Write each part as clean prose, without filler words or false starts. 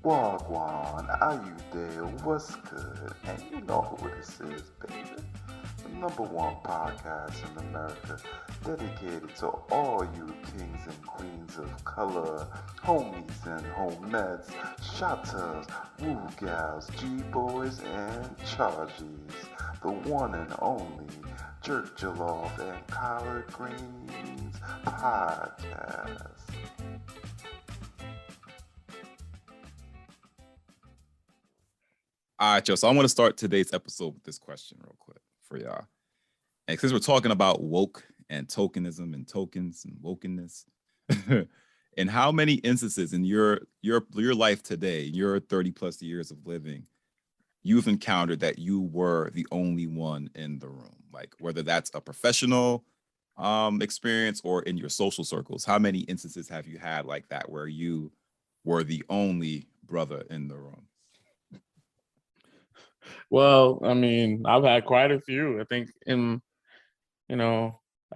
Gwan, are you there? What's good? And you know who this is, baby. The #1 podcast in America, dedicated to all you kings and queens of color, homies and homettes, shotters, woo gals, G-boys, and charges. The one and only Jerk Jollof and Collard Greens podcast. All right, yo. So I want to start today's episode with this question real quick for y'all. And since we're talking about woke and tokenism and tokens and wokenness, in how many instances in your life today, your 30 plus years of living, you've encountered that you were the only one in the room? Like whether that's a professional experience or in your social circles, how many instances have you had like that where you were the only brother in the room? Well, I mean, I've had quite a few. I think I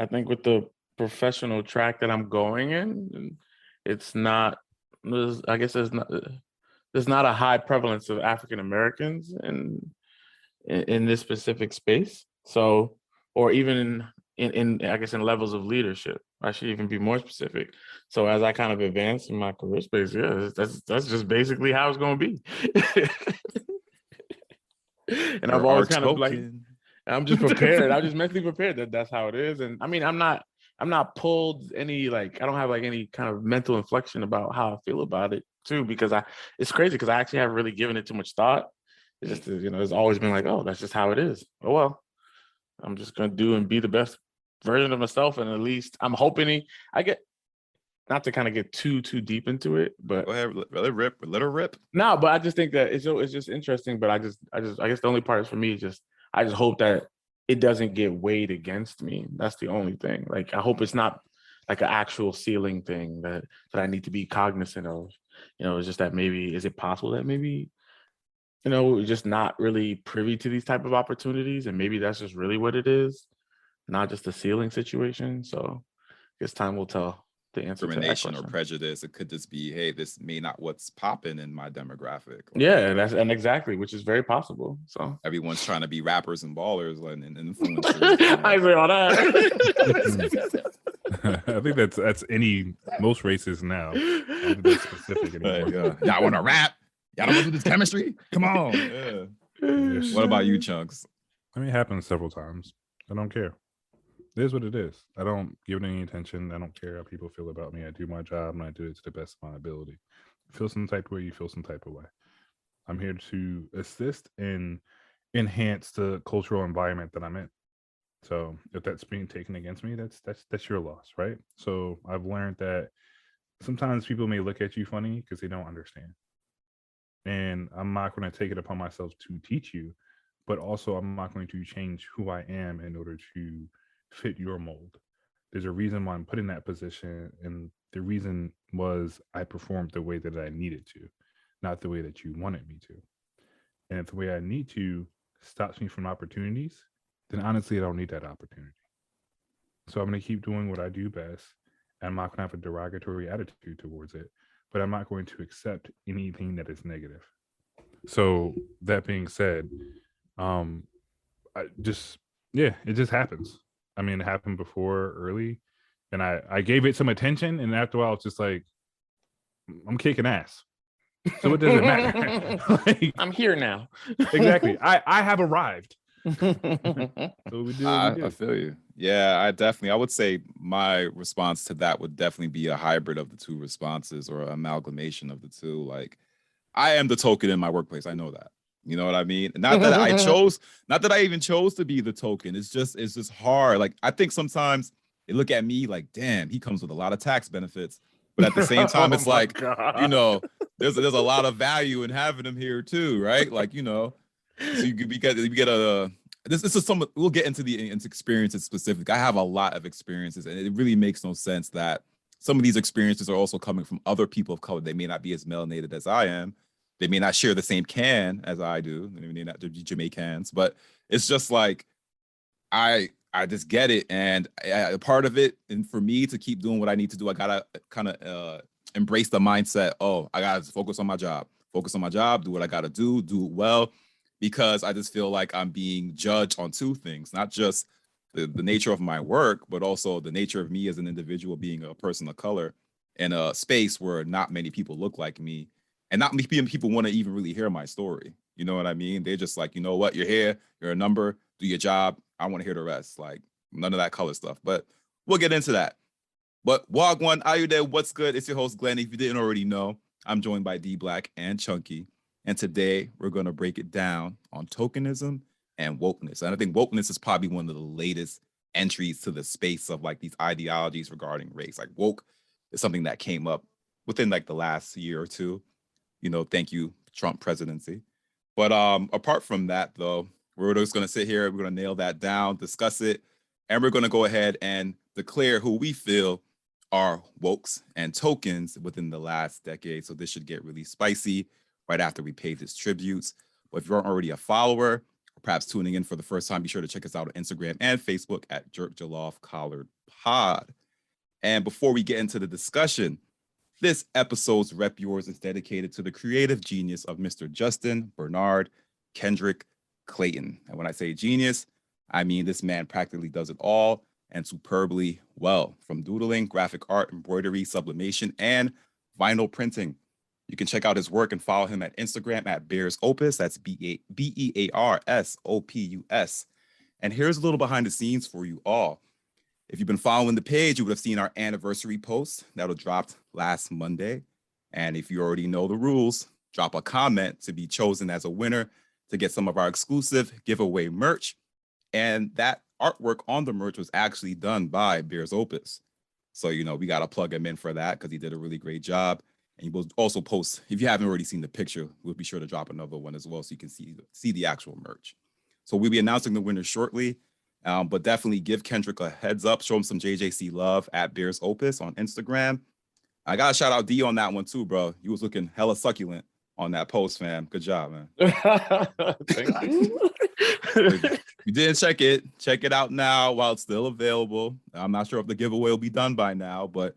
think with the professional track that I'm going in, it's not, there's not a high prevalence of African Americans in this specific space. So, or even in I guess in levels of leadership, I should even be more specific. So as I kind of advance in my career space, yeah, that's just basically how it's going to be. And I've always kind of like, I'm just prepared. I'm just mentally prepared that that's how it is. And I mean, I'm not pulled any, like, I don't have like any kind of mental inflection about how I feel about it too, because it's crazy because I actually haven't really given it too much thought. It's just, it's always been like, oh, that's just how it is. Oh, well, I'm just going to do and be the best version of myself. And at least I'm hoping I get, not to kind of get too deep into it, but go ahead, let her rip. No, but I just think that it's just interesting. But I guess the only part is for me is I just hope that it doesn't get weighed against me. That's the only thing. Like I hope it's not like an actual ceiling thing that I need to be cognizant of. It's just that maybe, is it possible that maybe we're just not really privy to these type of opportunities, and maybe that's just really what it is, not just a ceiling situation. So I guess time will tell. The answer discrimination or prejudice. It could just be, hey, this may not what's popping in my demographic. Yeah, and exactly, which is very possible. So everyone's trying to be rappers and ballers and influencers. I agree on that. I think that's most races now. I don't think that's specific anymore. Y'all want to rap? Y'all don't want to do this chemistry? Come on. Yeah. What about you, Chunks? I mean, it happens several times. I don't care. It is what it is. I don't give it any attention. I don't care how people feel about me. I do my job and I do it to the best of my ability. You feel some type of way, you feel some type of way. I'm here to assist and enhance the cultural environment that I'm in. So if that's being taken against me, that's your loss, right? So I've learned that sometimes people may look at you funny because they don't understand. And I'm not going to take it upon myself to teach you, but also I'm not going to change who I am in order to fit your mold. There's a reason why I'm put in that position, and the reason was I performed the way that I needed to, not the way that you wanted me to. And if the way I need to stops me from opportunities, then honestly, I don't need that opportunity. So I'm going to keep doing what I do best, and I'm not going to have a derogatory attitude towards it, but I'm not going to accept anything that is negative. So that being said, it just happens. I mean, it happened before early, and I gave it some attention, and after a while, it's just like, I'm kicking ass. So it doesn't matter. Like, I'm here now. Exactly. I have arrived. So we do. I feel you. Yeah, I would say my response to that would definitely be a hybrid of the two responses or an amalgamation of the two. Like, I am the token in my workplace. I know that. You know what I mean? Not that I even chose to be the token. It's just hard. Like, I think sometimes they look at me like, damn, he comes with a lot of tax benefits. But at the same time, it's like, God. There's a lot of value in having him here too, right? Like, so we get this is some, we'll get into into experiences specific. I have a lot of experiences, and it really makes no sense that some of these experiences are also coming from other people of color. They may not be as melanated as I am. They may not share the same can as I do. They may not be Jamaicans, but it's just like, I just get it. And a part of it, and for me to keep doing what I need to do, I gotta kind of embrace the mindset, oh, I gotta focus on my job. focus on my job, do what I got to do it well, because I just feel like I'm being judged on two things, not just the nature of my work, but also the nature of me as an individual being a person of color in a space where not many people look like me, and not many people want to even really hear my story. You know what I mean? They're just like, you know what, you're here, you're a number, do your job. I want to hear the rest. Like, none of that color stuff. But we'll get into that. But Wagwan, are you there? What's good? It's your host, Glenn. If you didn't already know, I'm joined by D Black and Chunky. And today we're going to break it down on tokenism and wokeness. And I think wokeness is probably one of the latest entries to the space of like these ideologies regarding race. Like woke is something that came up within like the last year or two. You know, thank you, Trump presidency. But apart from that, though, we're just going to sit here, we're going to nail that down, discuss it, and we're going to go ahead and declare who we feel are wokes and tokens within the last decade. So this should get really spicy right after we pay this tributes. But if you aren't already a follower, or perhaps tuning in for the first time, be sure to check us out on Instagram and Facebook at Jerk Jaloff Collard Pod. And before we get into the discussion, this episode's Rep Yours is dedicated to the creative genius of Mr. Justin Bernard Kendrick Clayton. And when I say genius, I mean this man practically does it all and superbly well, from doodling, graphic art, embroidery, sublimation, and vinyl printing. You can check out his work and follow him at Instagram at Bears Opus. That's BEARSOPUS. And here's a little behind the scenes for you all. If you've been following the page, you would have seen our anniversary post that'll dropped last Monday. And if you already know the rules, drop a comment to be chosen as a winner to get some of our exclusive giveaway merch. And that artwork on the merch was actually done by Bears Opus. So, you know, we got to plug him in for that because he did a really great job. And he will also post, if you haven't already seen the picture, we'll be sure to drop another one as well so you can see the actual merch. So we'll be announcing the winner shortly, but definitely give Kendrick a heads up, show him some JJC love at Bears Opus on Instagram. I got to shout out D on that one too, bro. You was looking hella succulent on that post, fam. Good job, man. Thank you. If you didn't check it out now while it's still available. I'm not sure if the giveaway will be done by now, but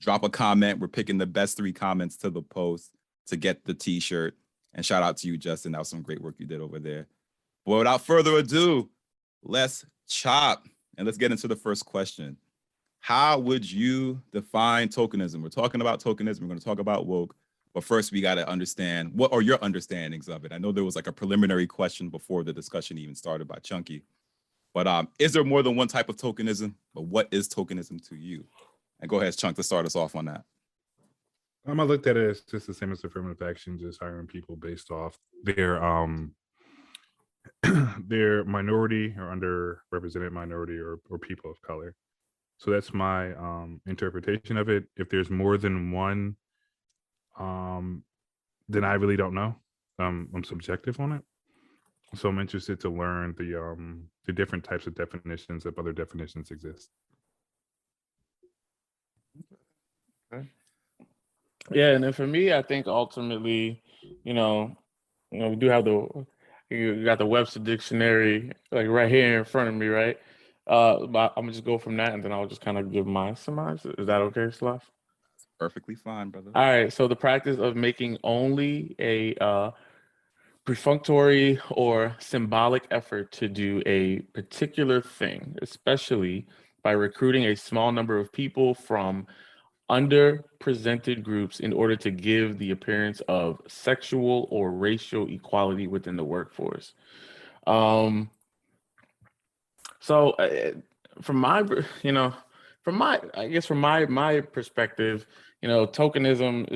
drop a comment. We're picking the best 3 comments to the post to get the t-shirt. And shout out to you, Justin. That was some great work you did over there. But without further ado, let's chop and let's get into the first question. How would you define tokenism? We're talking about tokenism. We're going to talk about woke. But first, we got to understand, what are your understandings of it? I know there was like a preliminary question before the discussion even started by Chunky. But is there more than one type of tokenism? But what is tokenism to you? And go ahead, Chunk, to start us off on that. I looked at it as just the same as affirmative action, just hiring people based off their their minority or underrepresented minority or people of color. So that's my interpretation of it. If there's more than one, then I really don't know. I'm subjective on it. So I'm interested to learn the different types of definitions, if other definitions exist. Okay. Yeah, and then for me, I think ultimately, we do have you got the Webster dictionary like right here in front of me, right? But I'm gonna just go from that, and then I'll just kind of give my surmise. Is that okay, Slav? Perfectly fine, brother. All right. So the practice of making only a perfunctory or symbolic effort to do a particular thing, especially by recruiting a small number of people from underrepresented groups in order to give the appearance of sexual or racial equality within the workforce. So from my perspective, tokenism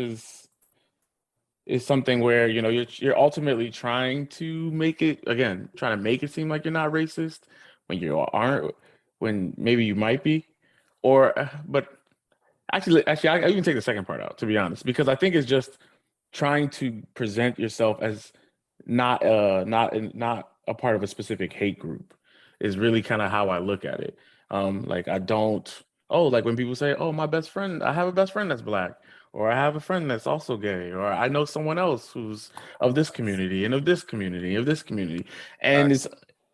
is something where you're ultimately trying to make it seem like you're not racist when you aren't, when maybe you might be, but actually I even take the second part out, to be honest, because I think it's just trying to present yourself as not a part of a specific hate group is really kind of how I look at it. Like when people say, oh, I have a best friend that's Black, or I have a friend that's also gay, or I know someone else who's of this community and of this community, of this community. And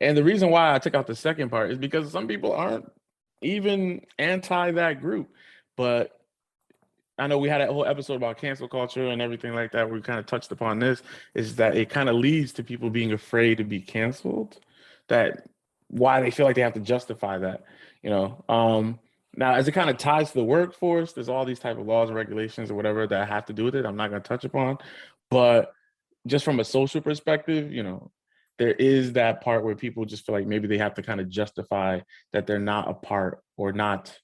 the reason why I took out the second part is because some people aren't even anti that group, but I know we had a whole episode about cancel culture and everything like that. Where we kind of touched upon this, is that it kind of leads to people being afraid to be canceled. That why they feel like they have to justify that, you know. Now, as it kind of ties to the workforce, there's all these type of laws and regulations or whatever that have to do with it. I'm not going to touch upon, but just from a social perspective, you know, there is that part where people just feel like maybe they have to kind of justify that they're not a part or not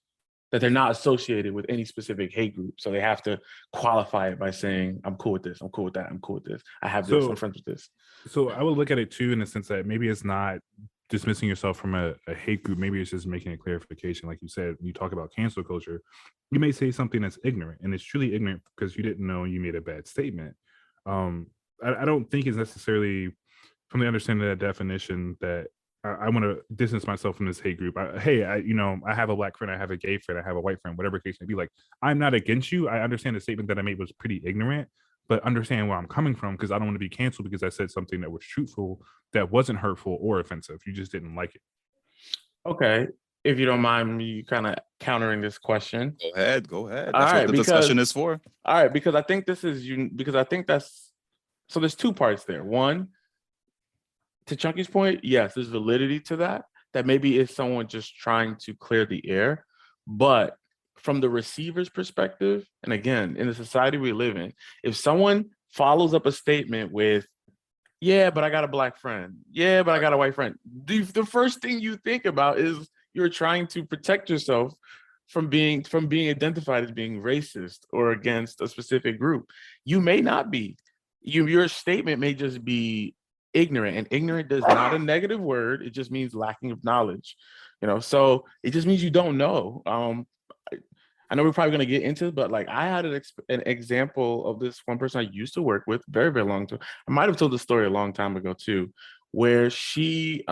that they're not associated with any specific hate group. So they have to qualify it by saying, I'm cool with this, I'm cool with that, I'm cool with this, I have this, I'm friends with this. So I would look at it too in the sense that maybe it's not dismissing yourself from a hate group. Maybe it's just making a clarification. Like you said, when you talk about cancel culture, you may say something that's ignorant, and it's truly ignorant because you didn't know you made a bad statement. I don't think it's necessarily from the understanding of that definition that I want to distance myself from this hate group. I have a black friend, I have a gay friend, I have a white friend, whatever case may be. Like, I'm not against you. I understand the statement that I made was pretty ignorant, but understand where I'm coming from, because I don't want to be canceled because I said something that was truthful, that wasn't hurtful or offensive. You just didn't like it. Okay. If you don't mind me kind of countering this question. Go ahead. That's all right, what the discussion is for. All right, because I think so there's two parts there. One, to Chunky's point, yes, there's validity to that maybe it's someone just trying to clear the air. But from the receiver's perspective, and again, in the society we live in, if someone follows up a statement with, yeah, but I got a black friend, yeah, but I got a white friend, the first thing you think about is you're trying to protect yourself from being identified as being racist or against a specific group. You may not be. Your statement may just be ignorant, and ignorant is not a negative word. It just means lacking of knowledge, you know. So it just means you don't know. I know we're probably going to get into it, but like I had an example of this one person I used to work with very, very long time. I might have told the story a long time ago too, where she's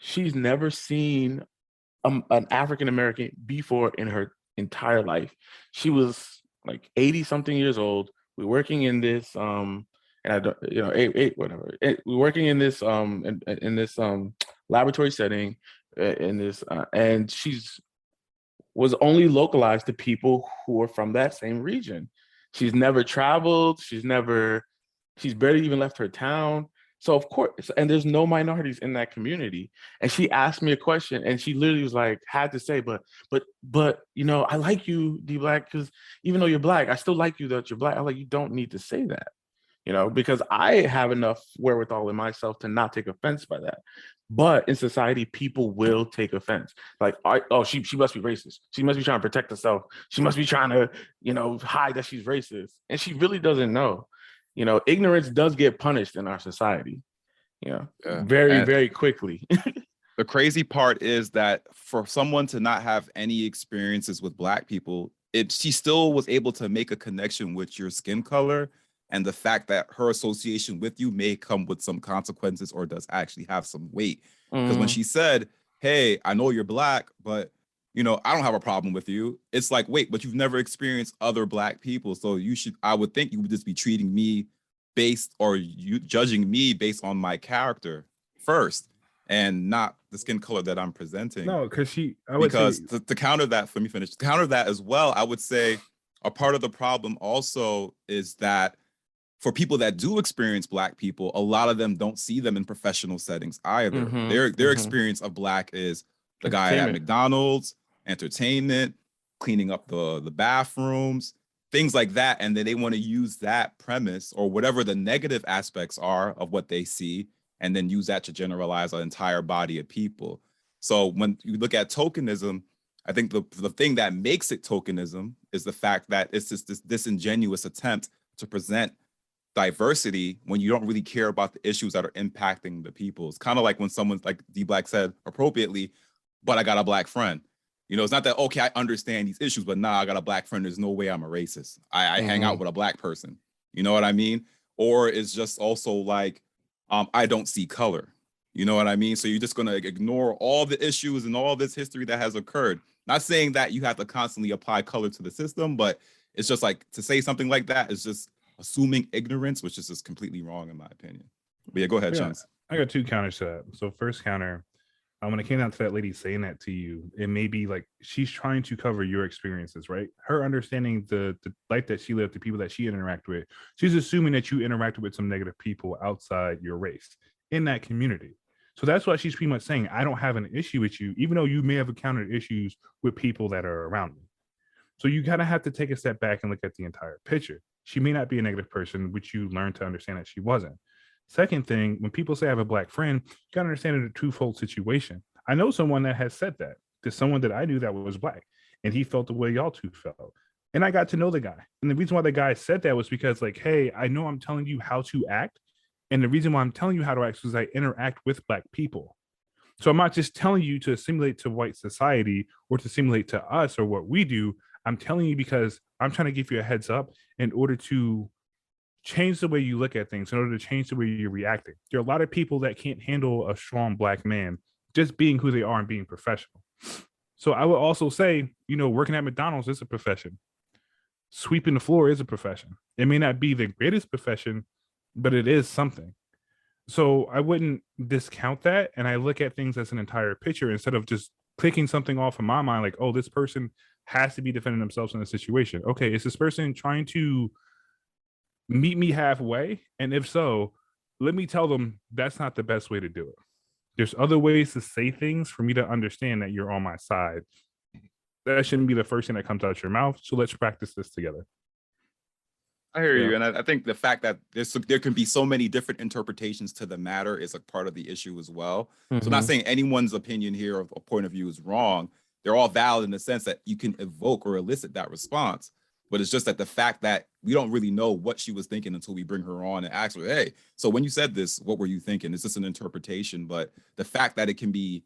never seen an African American before in her entire life. She was like 80 something years old. We're working in this and I don't, you know, whatever. We're working in this in this laboratory setting in this and she's was only localized to people who are from that same region. She's never traveled. She's barely even left her town. So of course, and there's no minorities in that community. And she asked me a question, and she literally was like, had to say, but you know, I like you, D Black, because even though you're black, I still like you that you're black. I'm like, you don't need to say that, you know, because I have enough wherewithal in myself to not take offense by that. But in society, people will take offense. Like, she must be racist. She must be trying to protect herself. She must be trying to, you know, hide that she's racist. And she really doesn't know. You know, ignorance does get punished in our society, you know, very, very quickly. The crazy part is that for someone to not have any experiences with Black people, she still was able to make a connection with your skin color and the fact that her association with you may come with some consequences or does actually have some weight. Because when she said, hey, I know you're Black, but you know, I don't have a problem with you. It's like, wait, but you've never experienced other Black people. So I would think you would just be treating me judging me based on my character first and not the skin color that I'm presenting. No, because to counter that, let me finish. To counter that as well, I would say a part of the problem also is that for people that do experience Black people, a lot of them don't see them in professional settings either. Their experience of Black is the guy at McDonald's, entertainment, cleaning up the bathrooms, things like that. And then they want to use that premise or whatever the negative aspects are of what they see, and then use that to generalize an entire body of people. So when you look at tokenism, I think the thing that makes it tokenism is the fact that it's just this disingenuous attempt to present diversity when you don't really care about the issues that are impacting the people. It's kind of like when someone's, like D Black said appropriately, but I got a Black friend. You know, it's not that, okay, I understand these issues, but I got a Black friend. There's no way I'm a racist. I hang out with a Black person. You know what I mean? Or it's just also like, I don't see color. You know what I mean? So you're just going to ignore all the issues and all this history that has occurred. Not saying that you have to constantly apply color to the system, but it's just like to say something like that is just assuming ignorance, which is just completely wrong in my opinion. But yeah, go ahead, Chance. I got two counters to that. So first counter, when it came down to that lady saying that to you, it may be like she's trying to cover your experiences, right? Her understanding the life that she lived, the people that she interacted with. She's assuming that you interacted with some negative people outside your race in that community. So that's why she's pretty much saying, I don't have an issue with you, even though you may have encountered issues with people that are around me. So you kind of have to take a step back and look at the entire picture. She may not be a negative person, which you learn to understand that she wasn't. Second thing, when people say I have a black friend, you got to understand it's a twofold situation. I know someone that has said that to someone that I knew that was black, and he felt the way y'all two felt. And I got to know the guy. And the reason why the guy said that was because, like, hey, I know I'm telling you how to act. And the reason why I'm telling you how to act is I interact with black people. So I'm not just telling you to assimilate to white society or to assimilate to us or what we do. I'm telling you because I'm trying to give you a heads up in order to change the way you look at things, in order to change the way you're reacting. There are a lot of people that can't handle a strong black man just being who they are and being professional. So I would also say, working at McDonald's is a profession. Sweeping the floor is a profession. It may not be the greatest profession, but it is something. So I wouldn't discount that. And I look at things as an entire picture instead of just clicking something off in my mind, like, oh, this person has to be defending themselves in a situation. Okay, is this person trying to meet me halfway? And if so, let me tell them that's not the best way to do it. There's other ways to say things for me to understand that you're on my side. That shouldn't be the first thing that comes out your mouth. So let's practice this together. I hear you. And I think the fact that there can be so many different interpretations to the matter is a part of the issue as well. So I'm not saying anyone's opinion here or point of view is wrong. They're all valid in the sense that you can evoke or elicit that response. But it's just that the fact that we don't really know what she was thinking until we bring her on and ask her, hey, so when you said this, what were you thinking? It's just an interpretation. But the fact that it can be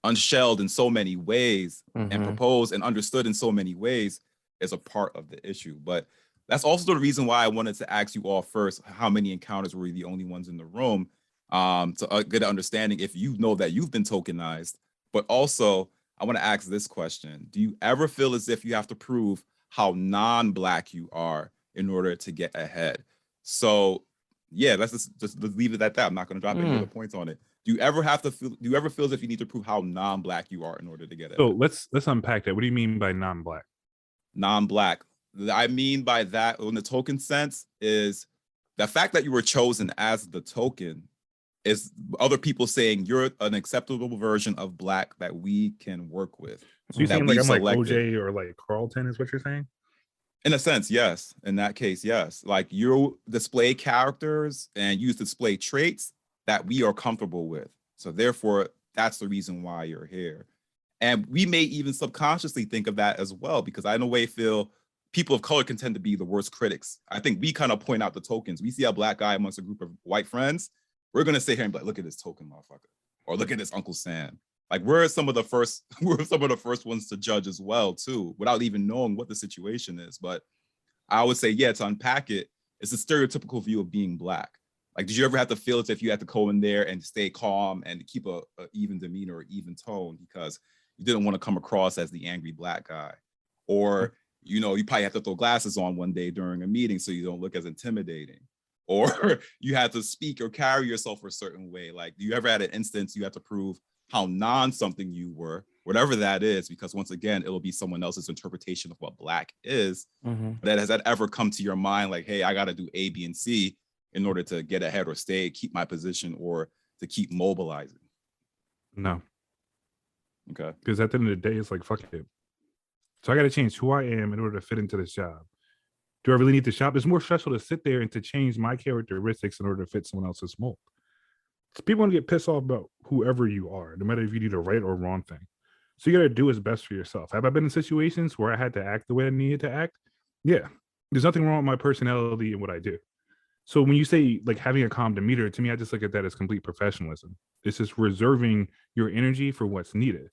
unshelled in so many ways and proposed and understood in so many ways is a part of the issue. But that's also the reason why I wanted to ask you all first, how many encounters were you the only ones in the room, to get an understanding if you know that you've been tokenized. But also, I want to ask this question. Do you ever feel as if you have to prove how non-Black you are in order to get ahead? So yeah, let's leave it at that. I'm not going to drop any other points on it. Do you ever feel as if you need to prove how non-Black you are in order to get ahead? So let's unpack that. What do you mean by non-Black? Non-Black. I mean by that, in the token sense, is the fact that you were chosen as the token is other people saying you're an acceptable version of Black that we can work with. So you're saying like I'm like OJ or like Carlton is what you're saying? In a sense, yes. In that case, yes. Like you display characters and you display traits that we are comfortable with. So therefore, that's the reason why you're here. And we may even subconsciously think of that as well, because I in a way feel people of color can tend to be the worst critics. I think we kind of point out the tokens. We see a Black guy amongst a group of white friends. We're going to sit here and be like, look at this token motherfucker. Or look at this Uncle Sam. Like we're some of the first ones to judge as well too, without even knowing what the situation is. But I would say, yeah, to unpack it, it's a stereotypical view of being Black. Like, did you ever have to feel as if you had to go in there and stay calm and keep a even demeanor or even tone because you didn't want to come across as the angry Black guy? Or, you probably have to throw glasses on one day during a meeting so you don't look as intimidating. Or you had to speak or carry yourself a certain way. Like, do you ever had an instance you had to prove how non-something you were, whatever that is, because once again, it'll be someone else's interpretation of what Black is. But has that ever come to your mind, like, hey, I got to do A, B, and C in order to get ahead or keep my position or to keep mobilizing? No. Okay. Because at the end of the day, it's like, fuck it. So I got to change who I am in order to fit into this job. Do I really need the job? It's more stressful to sit there and to change my characteristics in order to fit someone else's mold. So people want to get pissed off about whoever you are, no matter if you do the right or wrong thing. So you got to do what's best for yourself. Have I been in situations where I had to act the way I needed to act? Yeah. There's nothing wrong with my personality and what I do. So when you say like having a calm demeanor, to me, I just look at that as complete professionalism. It's just reserving your energy for what's needed.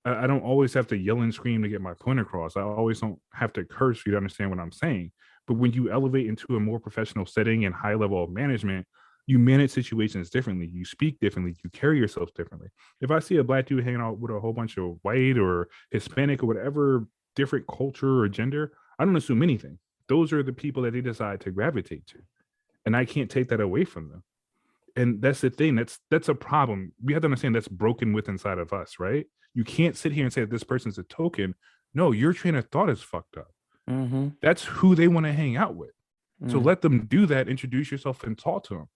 I don't always have to yell and scream to get my point across. I always don't have to curse for you to understand what I'm saying. But when you elevate into a more professional setting and high level of management, you manage situations differently. You speak differently. You carry yourself differently. If I see a Black dude hanging out with a whole bunch of white or Hispanic or whatever different culture or gender, I don't assume anything. Those are the people that they decide to gravitate to. And I can't take that away from them. And that's the thing. That's a problem. We have to understand that's broken with inside of us, right? You can't sit here and say that this person's a token. No, your train of thought is fucked up. Mm-hmm. That's who they want to hang out with. So let them do that. Introduce yourself and talk to them.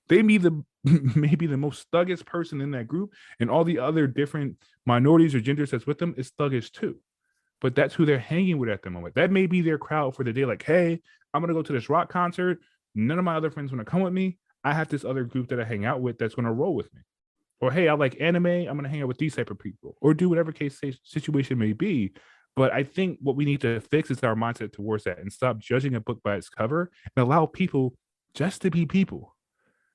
They be the maybe the most thuggish person in that group, and all the other different minorities or genders that's with them is thuggish too. But that's who they're hanging with at the moment. That may be their crowd for the day. Like, hey, I'm gonna go to this rock concert. None of my other friends want to come with me. I have this other group that I hang out with that's gonna roll with me. Or hey, I like anime. I'm gonna hang out with these type of people, or do whatever case situation may be. But I think what we need to fix is our mindset towards that, and stop judging a book by its cover, and allow people just to be people.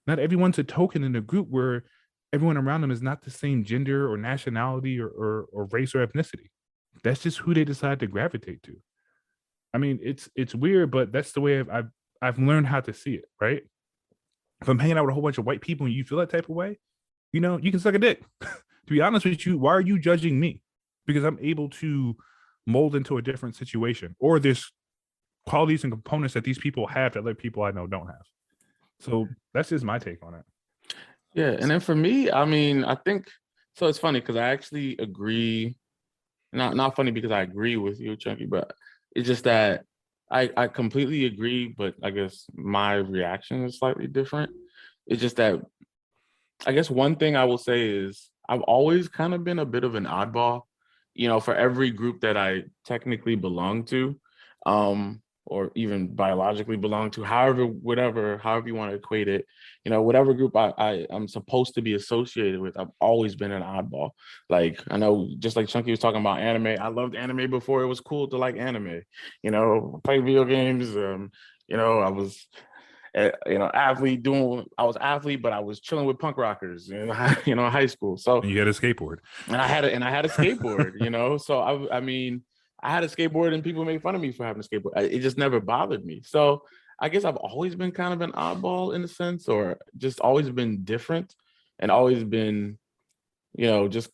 Not everyone's a token in a group where everyone around them is not the same gender or nationality or race or ethnicity. That's just who they decide to gravitate to. I mean, it's weird, but that's the way I've learned how to see it, right? If I'm hanging out with a whole bunch of white people and you feel that type of way, you know, you can suck a dick. To be honest with you, why are you judging me? Because I'm able to mold into a different situation, or there's qualities and components that these people have that other people I know don't have. So that's just my take on it. Yeah, and then for me, I mean, I think so. It's funny because I actually agree. Not funny because I agree with you, Chunky, but it's just that I completely agree. But I guess my reaction is slightly different. It's just that I guess one thing I will say is I've always kind of been a bit of an oddball, you know, for every group that I technically belong to. Or even biologically belong to, however you want to equate it, you know, whatever group I'm supposed to be associated with, I've always been an oddball. Like, I know, just like Chunky was talking about anime, I loved anime before it was cool to like anime, you know, play video games. You know, I was, you know, I was athlete, but I was chilling with punk rockers in high school. So and you had a skateboard, and I had a skateboard, you know, so I mean, I had a skateboard and people made fun of me for having a skateboard. It just never bothered me. So I guess I've always been kind of an oddball in a sense, or just always been different and always been, you know, just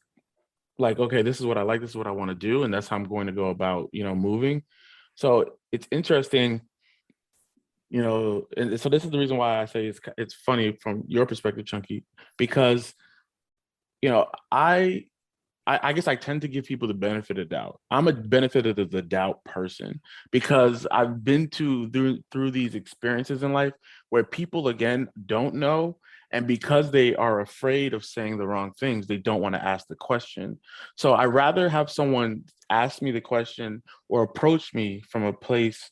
like, okay, this is what I like, this is what I want to do. And that's how I'm going to go about, you know, moving. So it's interesting, you know, and so this is the reason why I say it's funny from your perspective, Chunky, because, you know, I guess I tend to give people the benefit of doubt. I'm a benefit of the doubt person because I've been through these experiences in life where people, again, don't know. And because they are afraid of saying the wrong things, they don't want to ask the question. So I rather have someone ask me the question or approach me from a place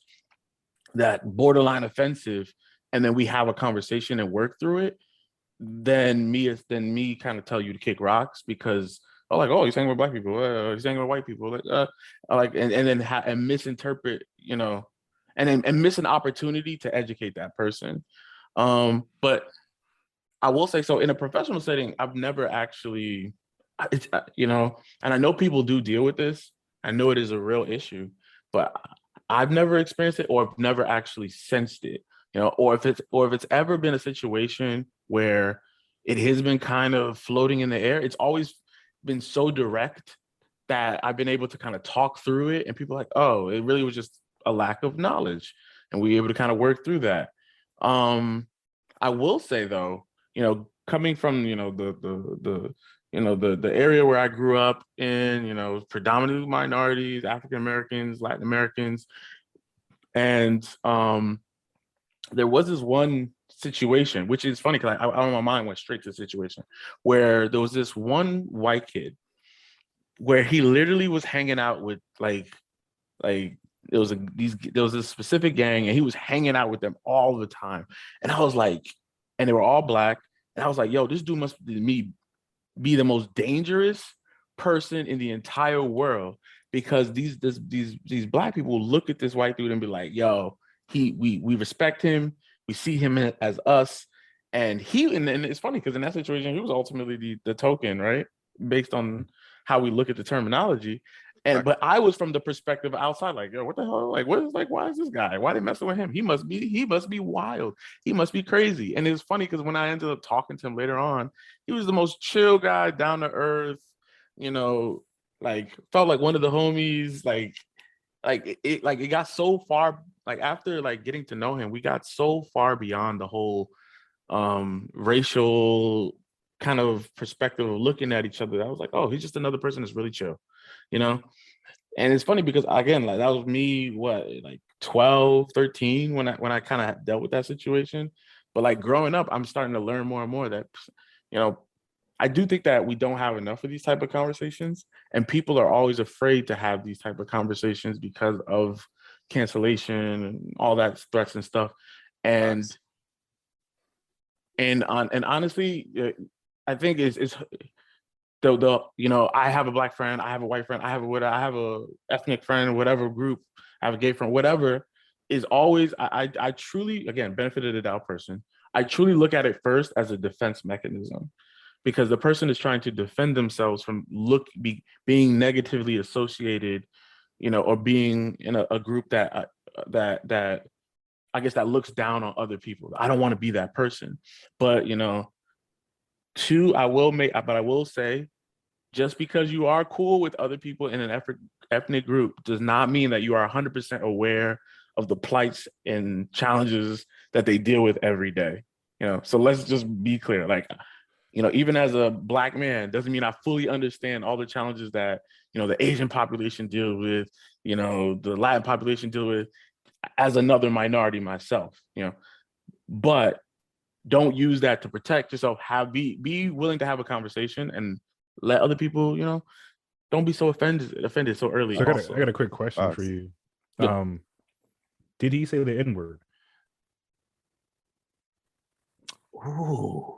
that borderline offensive, and then we have a conversation and work through it, than me kind of tell you to kick rocks because you're saying with black people, you're saying with white people, and misinterpret, you know, and miss an opportunity to educate that person. But I will say, so in a professional setting, I've never actually, you know, and I know people do deal with this. I know it is a real issue, but I've never experienced it, or I've never actually sensed it, you know, or if it's ever been a situation where it has been kind of floating in the air, it's always been so direct that I've been able to kind of talk through it, and people are like, oh, it really was just a lack of knowledge, and we were able to kind of work through that. I will say though, you know, coming from, you know, the area where I grew up in, you know, predominantly minorities, African Americans, Latin Americans, and there was this one situation, which is funny because my mind went straight to the situation where there was this one white kid where he literally was hanging out with like there was this specific gang, and he was hanging out with them all the time. And I was like, and they were all black, and I was like, yo, this dude must be the most dangerous person in the entire world, because these black people look at this white dude and be like, yo, we respect him, we see him as us. And it's funny because in that situation, he was ultimately the token, right? Based on how we look at the terminology. But I was from the perspective outside, like, yo, what the hell? Like, why is this guy? Why they messing with him? He must be wild. He must be crazy. And it was funny because when I ended up talking to him later on, he was the most chill guy, down to earth, you know, like felt like one of the homies, it got so far, like after like getting to know him, we got so far beyond the whole racial kind of perspective of looking at each other. I was like, oh, he's just another person that's really chill, you know? And it's funny because again, like that was me, what, like 12, 13 when I kind of dealt with that situation. But like growing up, I'm starting to learn more and more that, you know, I do think that we don't have enough of these type of conversations, and people are always afraid to have these type of conversations because of cancellation and all that threats and stuff. And Facts. and honestly, I think it's the you know, I have a black friend, I have a white friend, I have a ethnic friend, whatever group, I have a gay friend, whatever, is always I truly, again, benefit of the doubt person. I truly look at it first as a defense mechanism, because the person is trying to defend themselves from being negatively associated, you know, or being in a group that that I guess that looks down on other people. I don't want to be that person. But you know, two, I will say, just because you are cool with other people in an ethnic group does not mean that you are 100% aware of the plights and challenges that they deal with every day. You know, so let's just be clear. Like, you know, even as a black man, doesn't mean I fully understand all the challenges that, you know, the Asian population deal with, you know, the Latin population deal with, as another minority myself, you know. But don't use that to protect yourself. Be willing to have a conversation and let other people, you know, don't be so offended so early. So I got a quick question for you. Yep. Did he say the N-word? Ooh.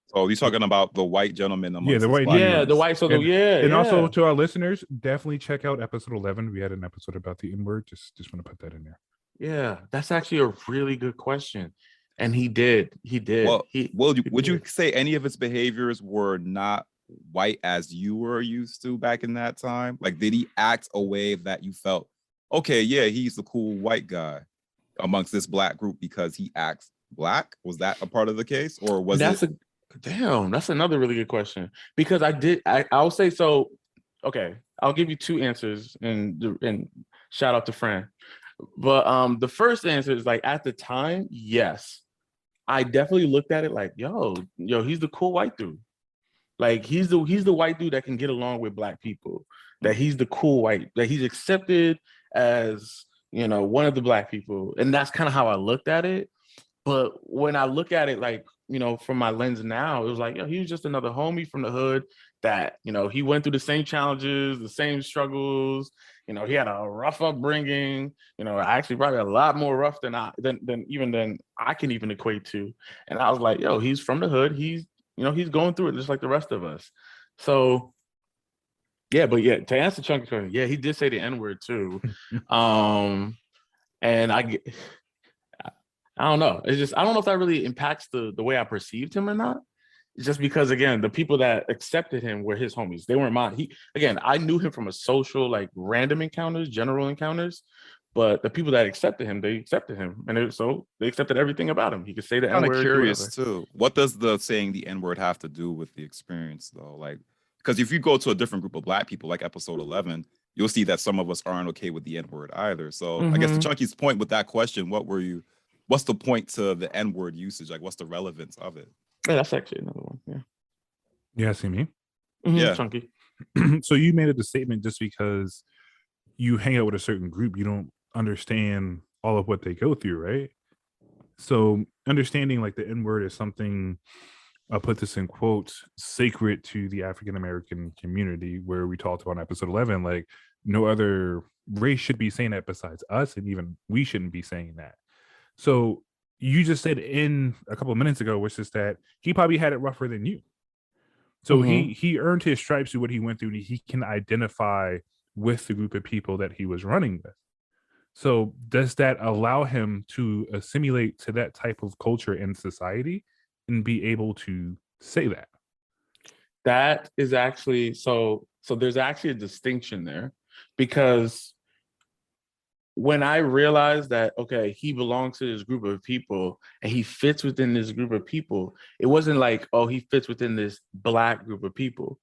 So you're talking about the white gentleman amongst the his white black dude. Yeah, friends. the white. So And, and also to our listeners, definitely check out episode 11. We had an episode about the N-word. Just want to put that in there. Yeah, that's actually a really good question. And he did. Well, would you did. say any of his behaviors were not white as you were used to back in that time? Like, did he act a way that you felt, okay, yeah, he's the cool white guy amongst this black group because he acts black? Was that a part of the case, or was That's another really good question, because I'll say so. Okay, I'll give you two answers, and shout out to Fran. But the first answer is, like, at the time, yes, I definitely looked at it like, yo, he's the cool white dude. Like, he's the white dude that can get along with black people. That he's the cool white, that he's accepted as, you know, one of the black people. And that's kind of how I looked at it. But when I look at it, like, you know, from my lens now, it was like, he was just another homie from the hood that, you know, he went through the same challenges, the same struggles. You know, he had a rough upbringing. You know, actually probably a lot more rough than I can even equate to. And I was like, yo, he's from the hood. He's going through it just like the rest of us. So yeah, but yeah, to answer Chunky's question, yeah, he did say the N-word too. And I don't know. It's just, I don't know if that really impacts the way I perceived him or not. It's just because, again, the people that accepted him were his homies. They weren't mine. I knew him from a social, like, random encounters, general encounters. But the people that accepted him, they accepted him. And so they accepted everything about him. He could say the kind of N-word. curious too. What does the saying the N-word have to do with the experience, though? Like, because if you go to a different group of black people, like episode 11, you'll see that some of us aren't okay with the N-word either. So I guess to Chunky's point with that question, what's the point to the N-word usage? Like, what's the relevance of it? Yeah, that's actually another one. Yeah. Yeah, see me? Yeah. Chunky. So you made the statement just because you hang out with a certain group, you don't understand all of what they go through, right? So understanding, like, the N-word is something, I'll put this in quotes, sacred to the African-American community, where we talked about in episode 11, like, no other race should be saying that besides us, and even we shouldn't be saying that. So you just said in a couple of minutes ago, which is that he probably had it rougher than you. So he earned his stripes through what he went through, and he can identify with the group of people that he was running with. So does that allow him to assimilate to that type of culture in society and be able to say that? That is actually, so there's actually a distinction there, because when I realized that, okay, he belongs to this group of people and he fits within this group of people, it wasn't like, oh, he fits within this black group of people.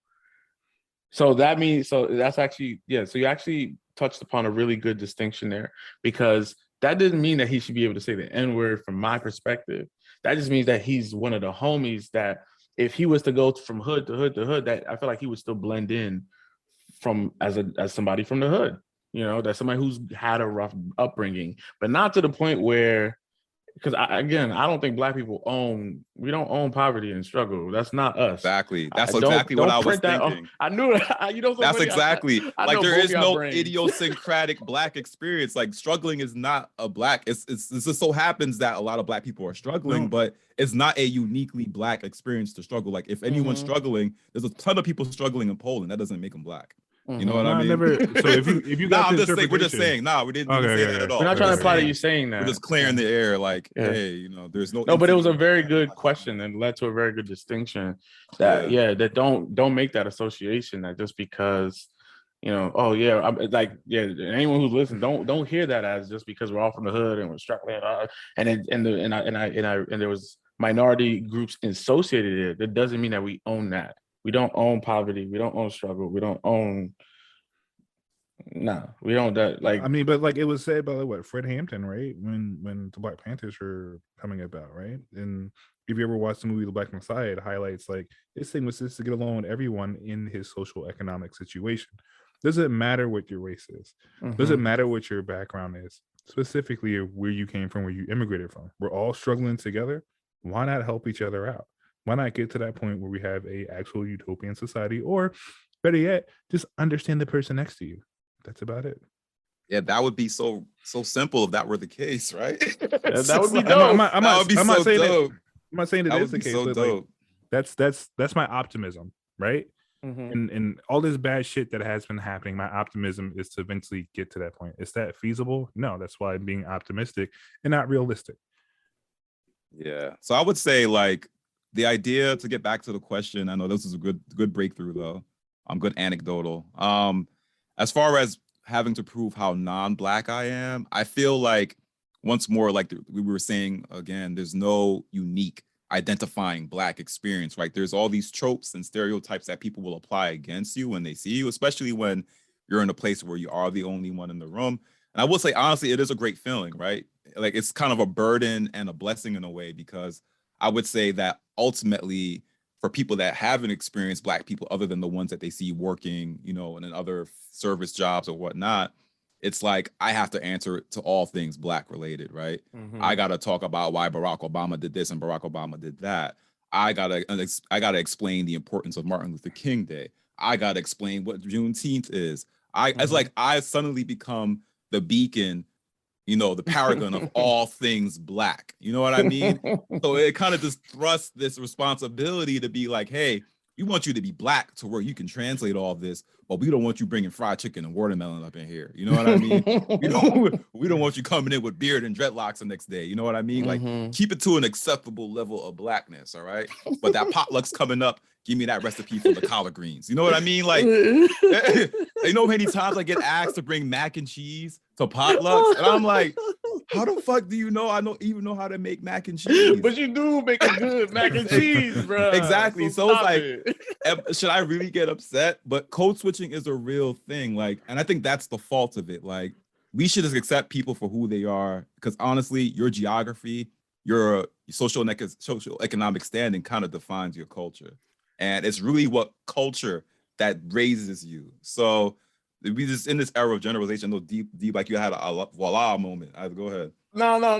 So that means, so that's actually, yeah, so you actually touched upon a really good distinction there, because that doesn't mean that he should be able to say the N-word from my perspective. That just means that he's one of the homies that if he was to go from hood to hood to hood, that I feel like he would still blend in from as somebody from the hood, you know, that's somebody who's had a rough upbringing, but not to the point where, because I don't think Black people we don't own poverty and struggle. That's not us. Exactly. That's exactly what I was thinking. I knew it. You know, that's funny. Exactly. I like know there is no brains. idiosyncratic Black experience. Like struggling is not a Black. It just so happens that a lot of Black people are struggling, but it's not a uniquely Black experience to struggle. Like if anyone's struggling, there's a ton of people struggling in Poland. That doesn't make them Black. You know what I mean? So if you got we're just saying, we didn't say that at all. We're not trying to imply that you're saying that. We're just clearing the air, like, hey, you know, there's no. No, but it was a very good question and led to a very good distinction. That that don't make that association that just because, you know, anyone who's listening, don't hear that as just because we're all from the hood and we're struggling, and there was minority groups associated it. That doesn't mean that we own that. We don't own poverty. We don't own struggle. We don't own. No, we don't. That like. I mean, but like it was said by Fred Hampton, right? When the Black Panthers were coming about, right? And if you ever watched the movie The Black Messiah, it highlights like his thing was just to get along with everyone in his social economic situation. Doesn't matter what your race is. Doesn't matter what your background is. Specifically, where you came from, where you immigrated from. We're all struggling together. Why not help each other out? Why not get to that point where we have a actual utopian society, or better yet, just understand the person next to you? That's about it. Yeah, that would be so simple if that were the case, right? That would be dope. I'm not saying that is the case. So dope. Like, that's my optimism, right? And all this bad shit that has been happening, my optimism is to eventually get to that point. Is that feasible? No, that's why I'm being optimistic and not realistic. Yeah. So I would say like the idea, to get back to the question, I know this is a good breakthrough though. Good anecdotal. As far as having to prove how non-Black I am, I feel like once more, like we were saying again, there's no unique identifying Black experience, right? There's all these tropes and stereotypes that people will apply against you when they see you, especially when you're in a place where you are the only one in the room. And I will say, honestly, it is a great feeling, right? Like it's kind of a burden and a blessing in a way, because I would say that ultimately for people that haven't experienced Black people other than the ones that they see working, you know, and in other service jobs or whatnot, it's like I have to answer to all things Black related, right? I got to talk about why Barack Obama did this and Barack Obama did that. I gotta explain the importance of Martin Luther King Day. I gotta explain what Juneteenth is. It's like I suddenly become the beacon, you know, the paragon of all things Black. You know what I mean? So it kind of just thrusts this responsibility to be like, hey, we want you to be Black to where you can translate all of this, but we don't want you bringing fried chicken and watermelon up in here. You know what I mean? We don't want you coming in with beard and dreadlocks the next day. You know what I mean? Like, keep it to an acceptable level of Blackness, all right? But that potluck's coming up. Give me that recipe for the collard greens. You know what I mean? Like, you know how many times I get asked to bring mac and cheese to potlucks? And I'm like, how the fuck do you know I don't even know how to make mac and cheese? But you do make a good mac and cheese, bro. Exactly. So it's like, should I really get upset? But code switching is a real thing. Like, and I think that's the fault of it. Like, we should just accept people for who they are. Because honestly, your geography, your social economic standing kind of defines your culture. And it's really what culture that raises you. So we just in this era of generalization, no deep, like you had a voila moment. Go ahead. No. I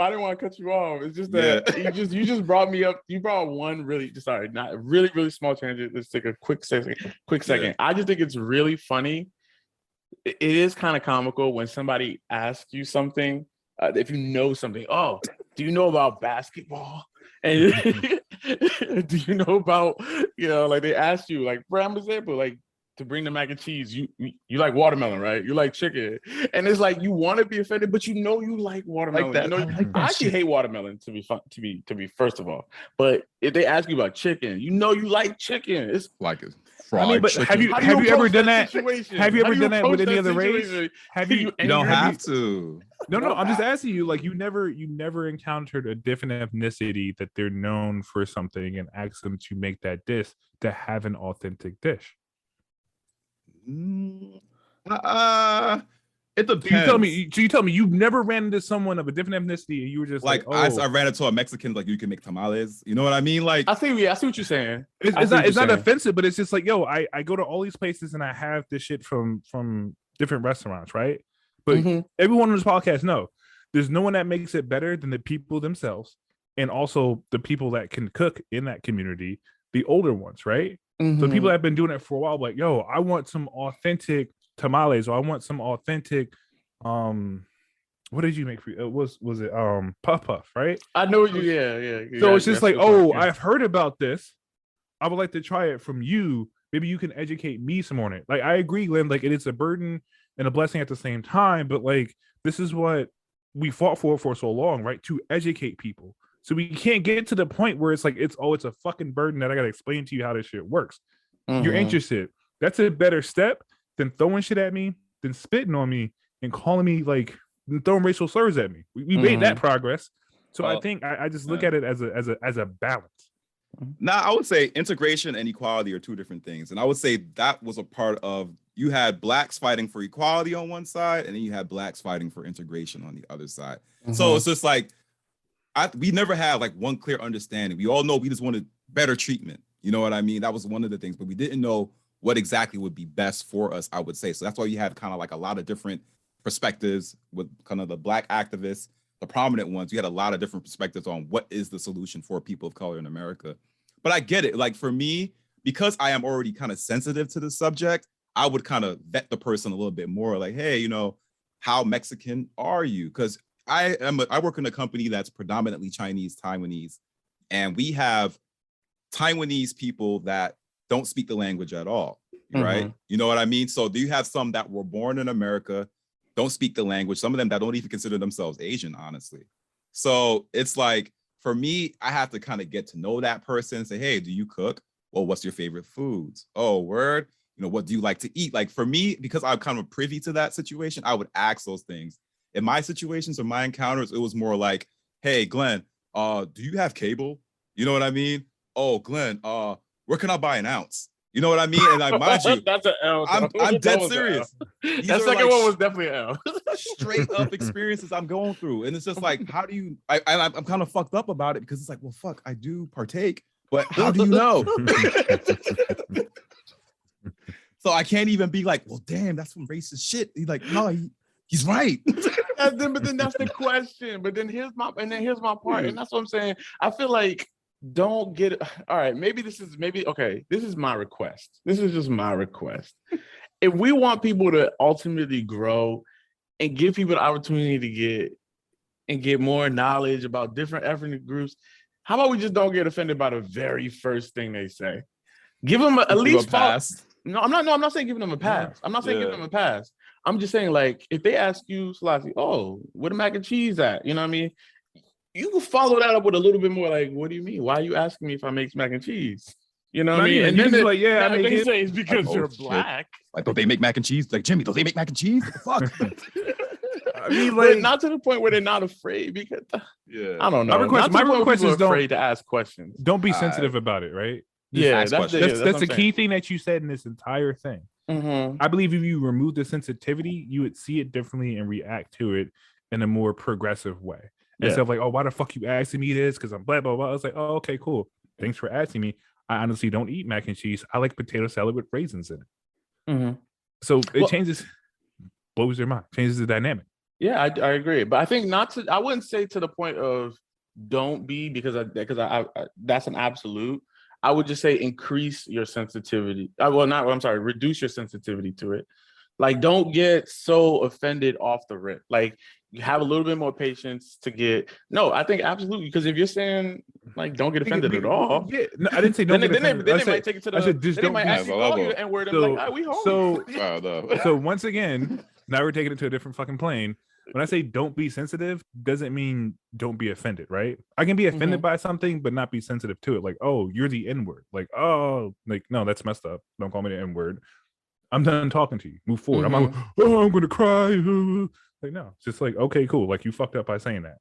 didn't want to cut you off. It's just that you just brought me up. You brought one not really small tangent. Let's take a quick second. Yeah. I just think it's really funny. It is kind of comical when somebody asks you something. If you know something, oh, do you know about basketball? And do you know about, you know, like they asked you, like, for example, like to bring the mac and cheese, you like watermelon, right? You like chicken. And it's like you want to be offended, but you know you like watermelon. Like that. You know, I actually hate watermelon to be first of all. But if they ask you about chicken, you know you like chicken. It's like it. But have you ever done that? Have you ever done that with any other race? You don't have to. No. I'm just asking you. Like, you never encountered a different ethnicity that they're known for something and ask them to make that dish to have an authentic dish. It depends. So you tell me you've never ran into someone of a different ethnicity and you were just like, I oh, ran into a Mexican, like, you can make tamales. You know what I mean? Like, I see what you're saying. it's not offensive, but it's just like, yo, I go to all these places and I have this shit from different restaurants, right? But everyone on this podcast know there's no one that makes it better than the people themselves, and also the people that can cook in that community, the older ones, right? So people that have been doing it for a while, like, yo, I want some authentic tamales, or I want some authentic, what did you make for you? Was it puff, right? I know you, yeah. So it's just like, oh, I've heard about this. I would like to try it from you. Maybe you can educate me some more on it. Like, I agree, Glenn, like, it is a burden and a blessing at the same time, but like, this is what we fought for so long, right? To educate people. So we can't get to the point where it's like, it's a fucking burden that I gotta explain to you how this shit works. You're interested. That's a better step than throwing shit at me, than spitting on me and calling me, like, throwing racial slurs at me. We made that progress. So I think I just look at it as a balance. Now, I would say integration and equality are two different things. And I would say that was a part of, you had blacks fighting for equality on one side, and then you had blacks fighting for integration on the other side. So it's just like, we never had like one clear understanding. We all know we just wanted better treatment. You know what I mean? That was one of the things, but we didn't know what exactly would be best for us, I would say. So that's why you had kind of like a lot of different perspectives with kind of the black activists, the prominent ones. You had a lot of different perspectives on what is the solution for people of color in America. But I get it. Like, for me, because I am already kind of sensitive to the subject, I would kind of vet the person a little bit more. Like, hey, you know, how Mexican are you? Because I work in a company that's predominantly Chinese, Taiwanese, and we have Taiwanese people that don't speak the language at all, right? You know what I mean? So do you have some that were born in America, don't speak the language, some of them that don't even consider themselves Asian, honestly. So it's like, for me, I have to kind of get to know that person and say, hey, do you cook? Well, what's your favorite foods? Oh, word. You know, what do you like to eat? Like, for me, because I'm kind of privy to that situation, I would ask those things. In my situations or my encounters, it was more like, hey, Glenn, do you have cable? You know what I mean? Oh, Glenn, where can I buy an ounce? You know what I mean? And like, mind you, that's an L. I'm dead serious. That second one was definitely an L. Straight up experiences I'm going through. And it's just like, how do you, I'm kind of fucked up about it, because it's like, well, fuck, I do partake, but how do you know? So I can't even be like, well, damn, that's some racist shit. He's like, no, he's right. But then that's the question. But then here's my part. And that's what I'm saying. I feel like, don't get all right. This is my request. This is just my request. If we want people to ultimately grow and give people the opportunity to get more knowledge about different ethnic groups, how about we just don't get offended by the very first thing they say? Give them at least a pass. No, I'm not saying giving them a pass. I'm not saying giving them a pass. I'm just saying, like, if they ask you, Selassie, oh, where the mac and cheese at? You know what I mean? You can follow that up with a little bit more, like, what do you mean? Why are you asking me if I make mac and chease? You know what I mean? And then they're like, yeah, I make say it's because you're black. Like, don't they make mac and cheese? Like, Jimmy, don't they make mac and cheese? What the fuck? I mean, like, not to the point where they're not afraid, because I don't know. My request is afraid to ask questions. Don't be sensitive about it, right? That's the key thing that you said in this entire thing. I believe if you remove the sensitivity, you would see it differently and react to it in a more progressive way. Instead of like, oh, why the fuck you asking me this? Because I'm blah, blah, blah. I was like, oh, okay, cool. Thanks for asking me. I honestly don't eat mac and cheese. I like potato salad with raisins in it. So it changes, blows your mind, changes the dynamic. Yeah, I agree. But I think I wouldn't say to the point of don't be, because I that's an absolute. I would just say increase your sensitivity. Reduce your sensitivity to it. Like, don't get so offended off the rip. Like, you have a little bit more patience to get. No, I think absolutely, because if you're saying, like, don't get offended at all. Yeah, no, I didn't say don't get offended. Then they might take it to the. I said just they might actually call you the N-word and be like, we homies. So once again, now we're taking it to a different fucking plane. When I say don't be sensitive, doesn't mean don't be offended, right? I can be offended by something, but not be sensitive to it. Like, oh, you're the N-word. Like, oh, like, no, that's messed up. Don't call me the N-word. I'm done talking to you. Move forward. I'm like, oh, I'm gonna cry. Like, no, it's just like, okay, cool. Like, you fucked up by saying that.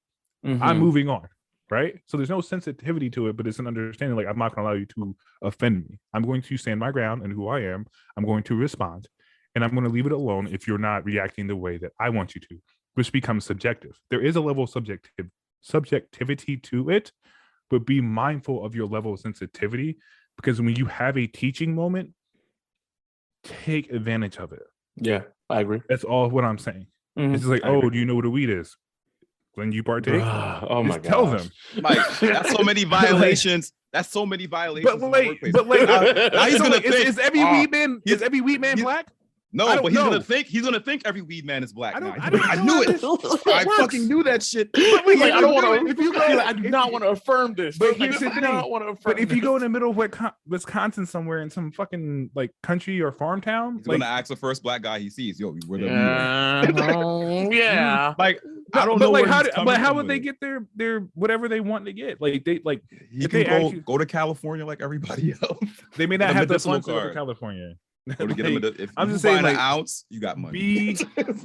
I'm moving on, right? So there's no sensitivity to it, but it's an understanding. Like, I'm not gonna allow you to offend me. I'm going to stand my ground and who I am. I'm going to respond, and I'm going to leave it alone if you're not reacting the way that I want you to, which becomes subjective. There is a level of subjectivity to it, but be mindful of your level of sensitivity, because when you have a teaching moment, take advantage of it. Yeah, I agree. That's all what I'm saying. It's just like, oh, do you know what a weed is? When you partake, oh my god, tell them. Like, that's so many violations. That's so many violations. But like, now he's gonna think, is every weed man black? No, but he's gonna think every weed man is black. I knew it. I fucking knew that shit. But like, I don't want to. If you go, I do not want to affirm this. But here's the thing. But if you go in the middle of Wisconsin somewhere in some fucking like country or farm town, he's gonna ask the first black guy he sees. Yo, where the yeah. Like, I don't know. Like, how would they get their whatever they want to get? Like they like he can go to California like everybody else. They may not have the funds to go to California. Or to get them if I'm you just buy saying, an ounce, you got money.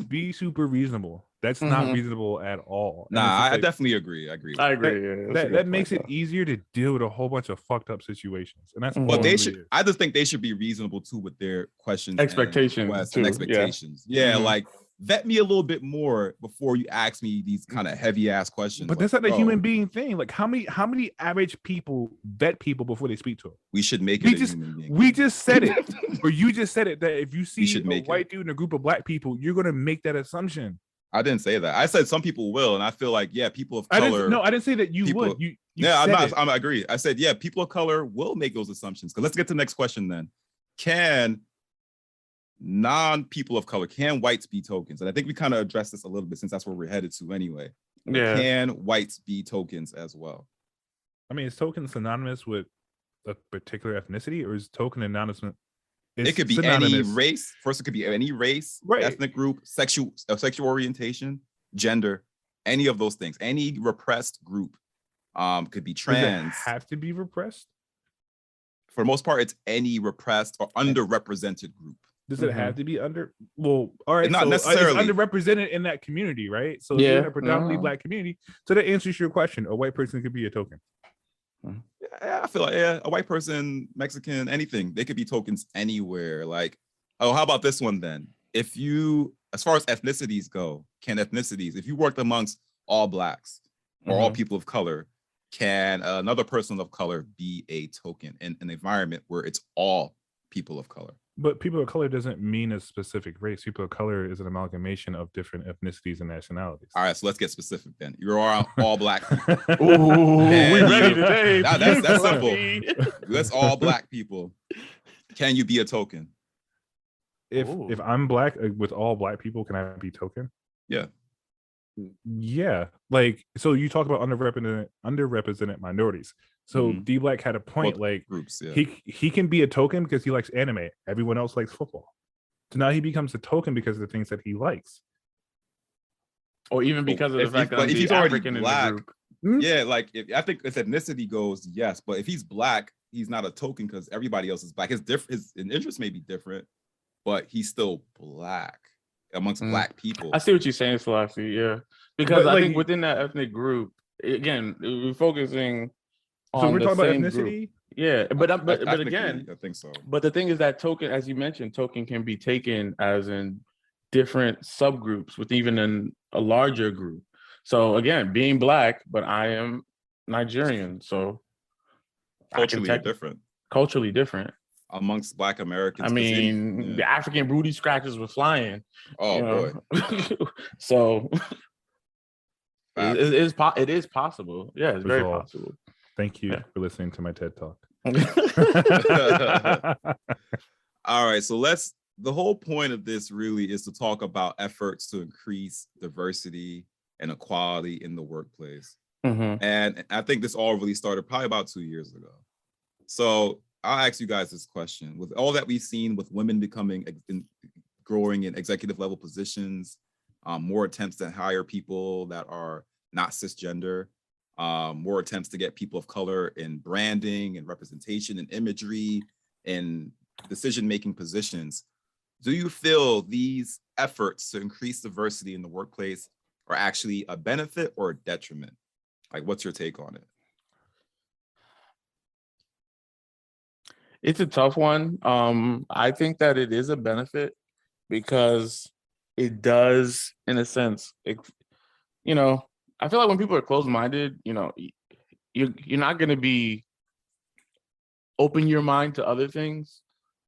Be super reasonable. That's not reasonable at all. Nah, I definitely agree. I agree. That makes it easier to deal with a whole bunch of fucked up situations, and that's. But they should. I just think they should be reasonable too with their questions, expectations, and expectations. Yeah, like vet me a little bit more before you ask me these kind of heavy ass questions. But that's not a human being thing. Like how many average people vet people before they speak to them? We should make it. We just said it, or you just said it, that if you see a white dude in a group of black people, you're gonna make that assumption. I didn't say that. I said some people will, and I feel like people of color. I didn't say that you would. I agree. I said people of color will make those assumptions. Because let's get to the next question then. Can non-people of color, can whites be tokens? And I think we kind of addressed this a little bit since that's where we're headed to anyway. Yeah. Can whites be tokens as well? I mean, is token synonymous with a particular ethnicity, or is token anonymous? It could be synonymous. Any race. First, it could be any race, right, ethnic group, sexual orientation, gender, any of those things. Any repressed group could be trans. Does it have to be repressed? For the most part, it's any repressed or underrepresented group. Does it have to be under? Well, all right, not necessarily it's underrepresented in that community, right? So you're in a predominantly black community. So that answers your question. A white person could be a token. Yeah, I feel like a white person, Mexican, anything, they could be tokens anywhere. Like, oh, how about this one then? If you, as far as ethnicities go, if you worked amongst all blacks or all people of color, can another person of color be a token in an environment where it's all people of color? But people of color doesn't mean a specific race. People of color is an amalgamation of different ethnicities and nationalities. All right, so let's get specific then. You're all black people. Ooh, we ready today. That's simple. That's all black people. Can you be a token? If I'm black with all black people, can I be token? Yeah. Yeah. Like, so you talk about underrepresented minorities. So D Black had a point, like groups, he can be a token because he likes anime. Everyone else likes football. So now he becomes a token because of the things that he likes. Or even because of the fact that he's African in the group. Yeah, like I think if ethnicity goes, yes, but if he's black, he's not a token because everybody else is black. His interests may be different, but he's still black amongst black people. I see what you're saying, Selassie. Yeah, because I think within that ethnic group, again, we're focusing. So we're talking about ethnicity. Group. Yeah, but again, I think so. But the thing is that token, as you mentioned, token can be taken as in different subgroups with even in a larger group. So again, being black, but I am Nigerian, so culturally different amongst Black Americans. I mean, the African booty scratchers were flying. Oh boy! So it is possible. Yeah, it's very possible. Thank you for listening to my TED Talk. All right, so the whole point of this really is to talk about efforts to increase diversity and equality in the workplace. And I think this all really started probably about 2 years ago. So I'll ask you guys this question. With all that we've seen with women growing in executive level positions, more attempts to hire people that are not cisgender, more attempts to get people of color in branding and representation and imagery and decision-making positions. Do you feel these efforts to increase diversity in the workplace are actually a benefit or a detriment? Like, what's your take on it? It's a tough one. I think that it is a benefit because it does, in a sense, you know, I feel like when people are closed-minded, you know, you're not going to be open your mind to other things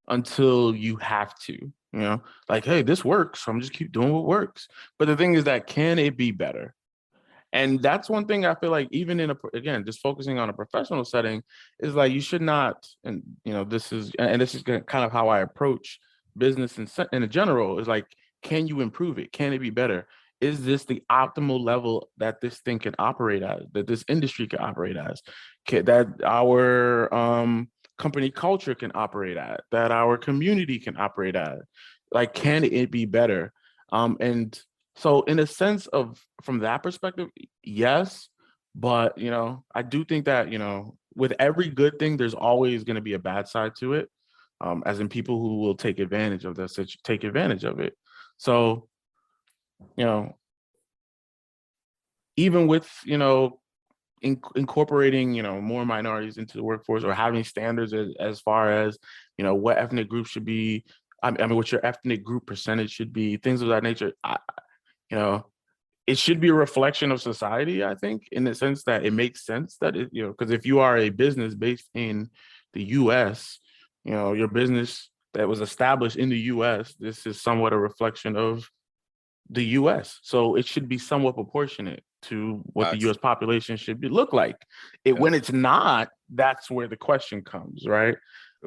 until you have to, you know, like, hey, this works, so I'm just keep doing what works. But the thing is that, can it be better? And that's one thing I feel like, even in again, just focusing on a professional setting, is like, you should not, and you know, this is kind of how I approach business in general, is like, can you improve it? Can it be better? Is this the optimal level that this thing can operate as, that this industry can operate as, that our company culture can operate at, that our community can operate at? Like, can it be better? And so in a sense of, from that perspective, yes, but you know, I do think that, you know, with every good thing, there's always going to be a bad side to it, as in people who will take advantage of this, take advantage of it. So, you know, even with, you know, incorporating, you know, more minorities into the workforce, or having standards as far as, you know, what ethnic group should be, I mean, what your ethnic group percentage should be, things of that nature, you know, it should be a reflection of society, I think, in the sense that it makes sense that it, you know, because if you are a business based in the US, you know, your business that was established in the US, this is somewhat a reflection of the US. So it should be somewhat proportionate to what the US population should look like. When it's not, that's where the question comes, right?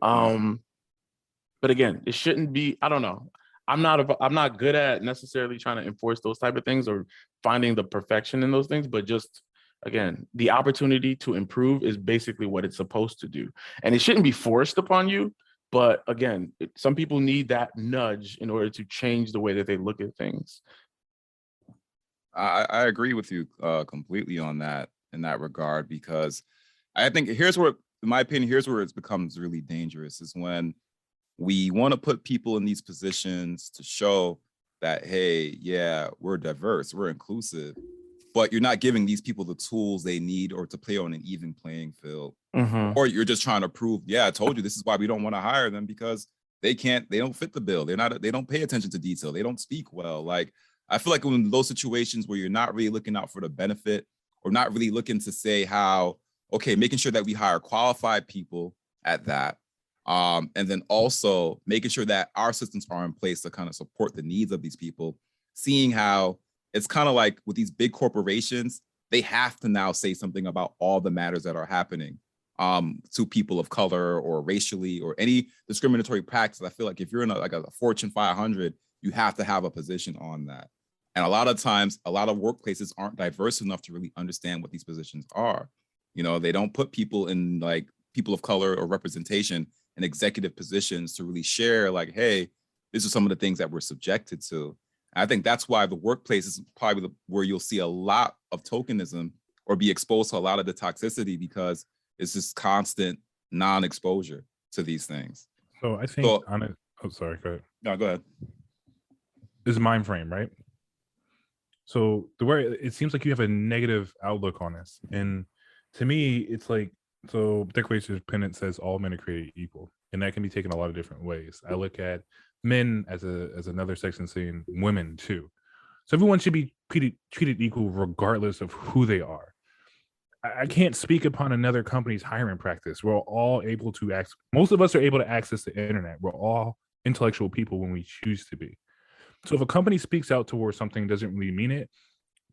But again, it shouldn't be, I don't know. I'm not good at necessarily trying to enforce those type of things or finding the perfection in those things, but just, again, the opportunity to improve is basically what it's supposed to do. And it shouldn't be forced upon you. But again, some people need that nudge in order to change the way that they look at things. I agree with you completely on that, in that regard, because I think here's where, in my opinion, here's where it becomes really dangerous, is when we want to put people in these positions to show that, hey, yeah, we're diverse, we're inclusive, but you're not giving these people the tools they need or to play on an even playing field. Or you're just trying to prove, yeah, I told you this is why we don't want to hire them, because they don't fit the bill. They don't pay attention to detail. They don't speak well. Like, I feel like in those situations where you're not really looking out for the benefit, or not really looking to say how, okay, making sure that we hire qualified people at that. And then also making sure that our systems are in place to kind of support the needs of these people, seeing how it's kind of like with these big corporations, they have to now say something about all the matters that are happening to people of color, or racially, or any discriminatory practice. I feel like if you're in a Fortune 500, you have to have a position on that. And a lot of times, a lot of workplaces aren't diverse enough to really understand what these positions are. You know, they don't put people in, like, people of color or representation in executive positions to really share, like, hey, this is some of the things that we're subjected to. And I think that's why the workplace is probably where you'll see a lot of tokenism, or be exposed to a lot of the toxicity, because it's just constant non-exposure to these things. So I think on it, oh, sorry, go ahead. No, go ahead. This is mind frame, right? So the way it seems like you have a negative outlook on this. And to me, it's like, so Declaration of Independence says all men are created equal. And that can be taken a lot of different ways. I look at men as another section saying women too. So everyone should be treated equal regardless of who they are. I can't speak upon another company's hiring practice. We're all able to access, most of us are able to access the internet. We're all intellectual people when we choose to be. So if a company speaks out towards something, doesn't really mean it,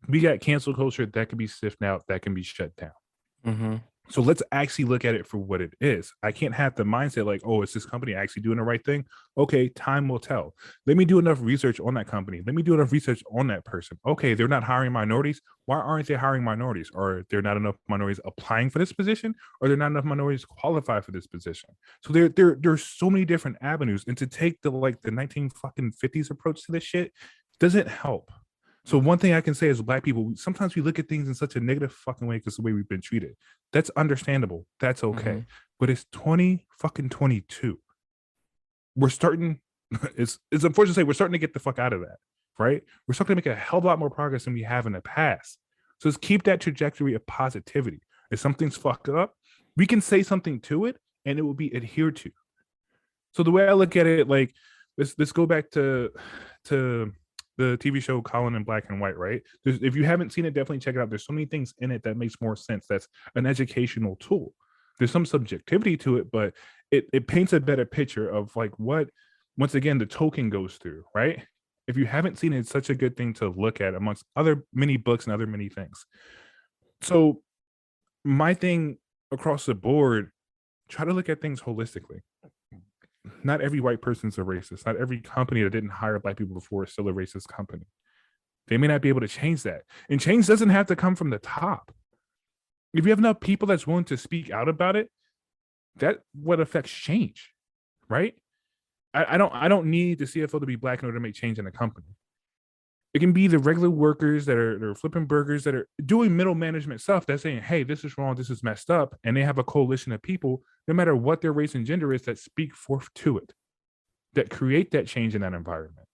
we got cancel culture that can be sniffed out, that can be shut down. So let's actually look at it for what it is. I can't have the mindset like, oh, is this company actually doing the right thing? Okay, time will tell. Let me do enough research on that company. Let me do enough research on that person. Okay, they're not hiring minorities. Why aren't they hiring minorities? Or there not enough minorities applying for this position? Or there not enough minorities qualified for this position? So there's so many different avenues. And to take the 1950s approach to this shit doesn't help. So one thing I can say is, Black people, sometimes we look at things in such a negative fucking way because the way we've been treated. That's understandable. That's okay. But it's 2022. We're starting, it's unfortunate to say, we're starting to get the fuck out of that, right? We're starting to make a hell of a lot more progress than we have in the past. So let's keep that trajectory of positivity. If something's fucked up, we can say something to it and it will be adhered to. So the way I look at it, like, let's go back to the TV show Colin in Black and White, right? If you haven't seen it, definitely check it out. There's so many things in it that makes more sense. That's an educational tool. There's some subjectivity to it, but it paints a better picture of like what, once again, the token goes through, right? If you haven't seen it, it's such a good thing to look at amongst other many books and other many things. So my thing across the board, try to look at things holistically. Not every white person's a racist. Not every company that didn't hire Black people before is still a racist company. They may not be able to change that. And change doesn't have to come from the top. If you have enough people that's willing to speak out about it, that what affects change, right? I don't need the CFO to be Black in order to make change in a company. It can be the regular workers that are flipping burgers, that are doing middle management stuff, that's saying, hey, this is wrong, this is messed up. And they have a coalition of people, no matter what their race and gender is, that speak forth to it, that create that change in that environment.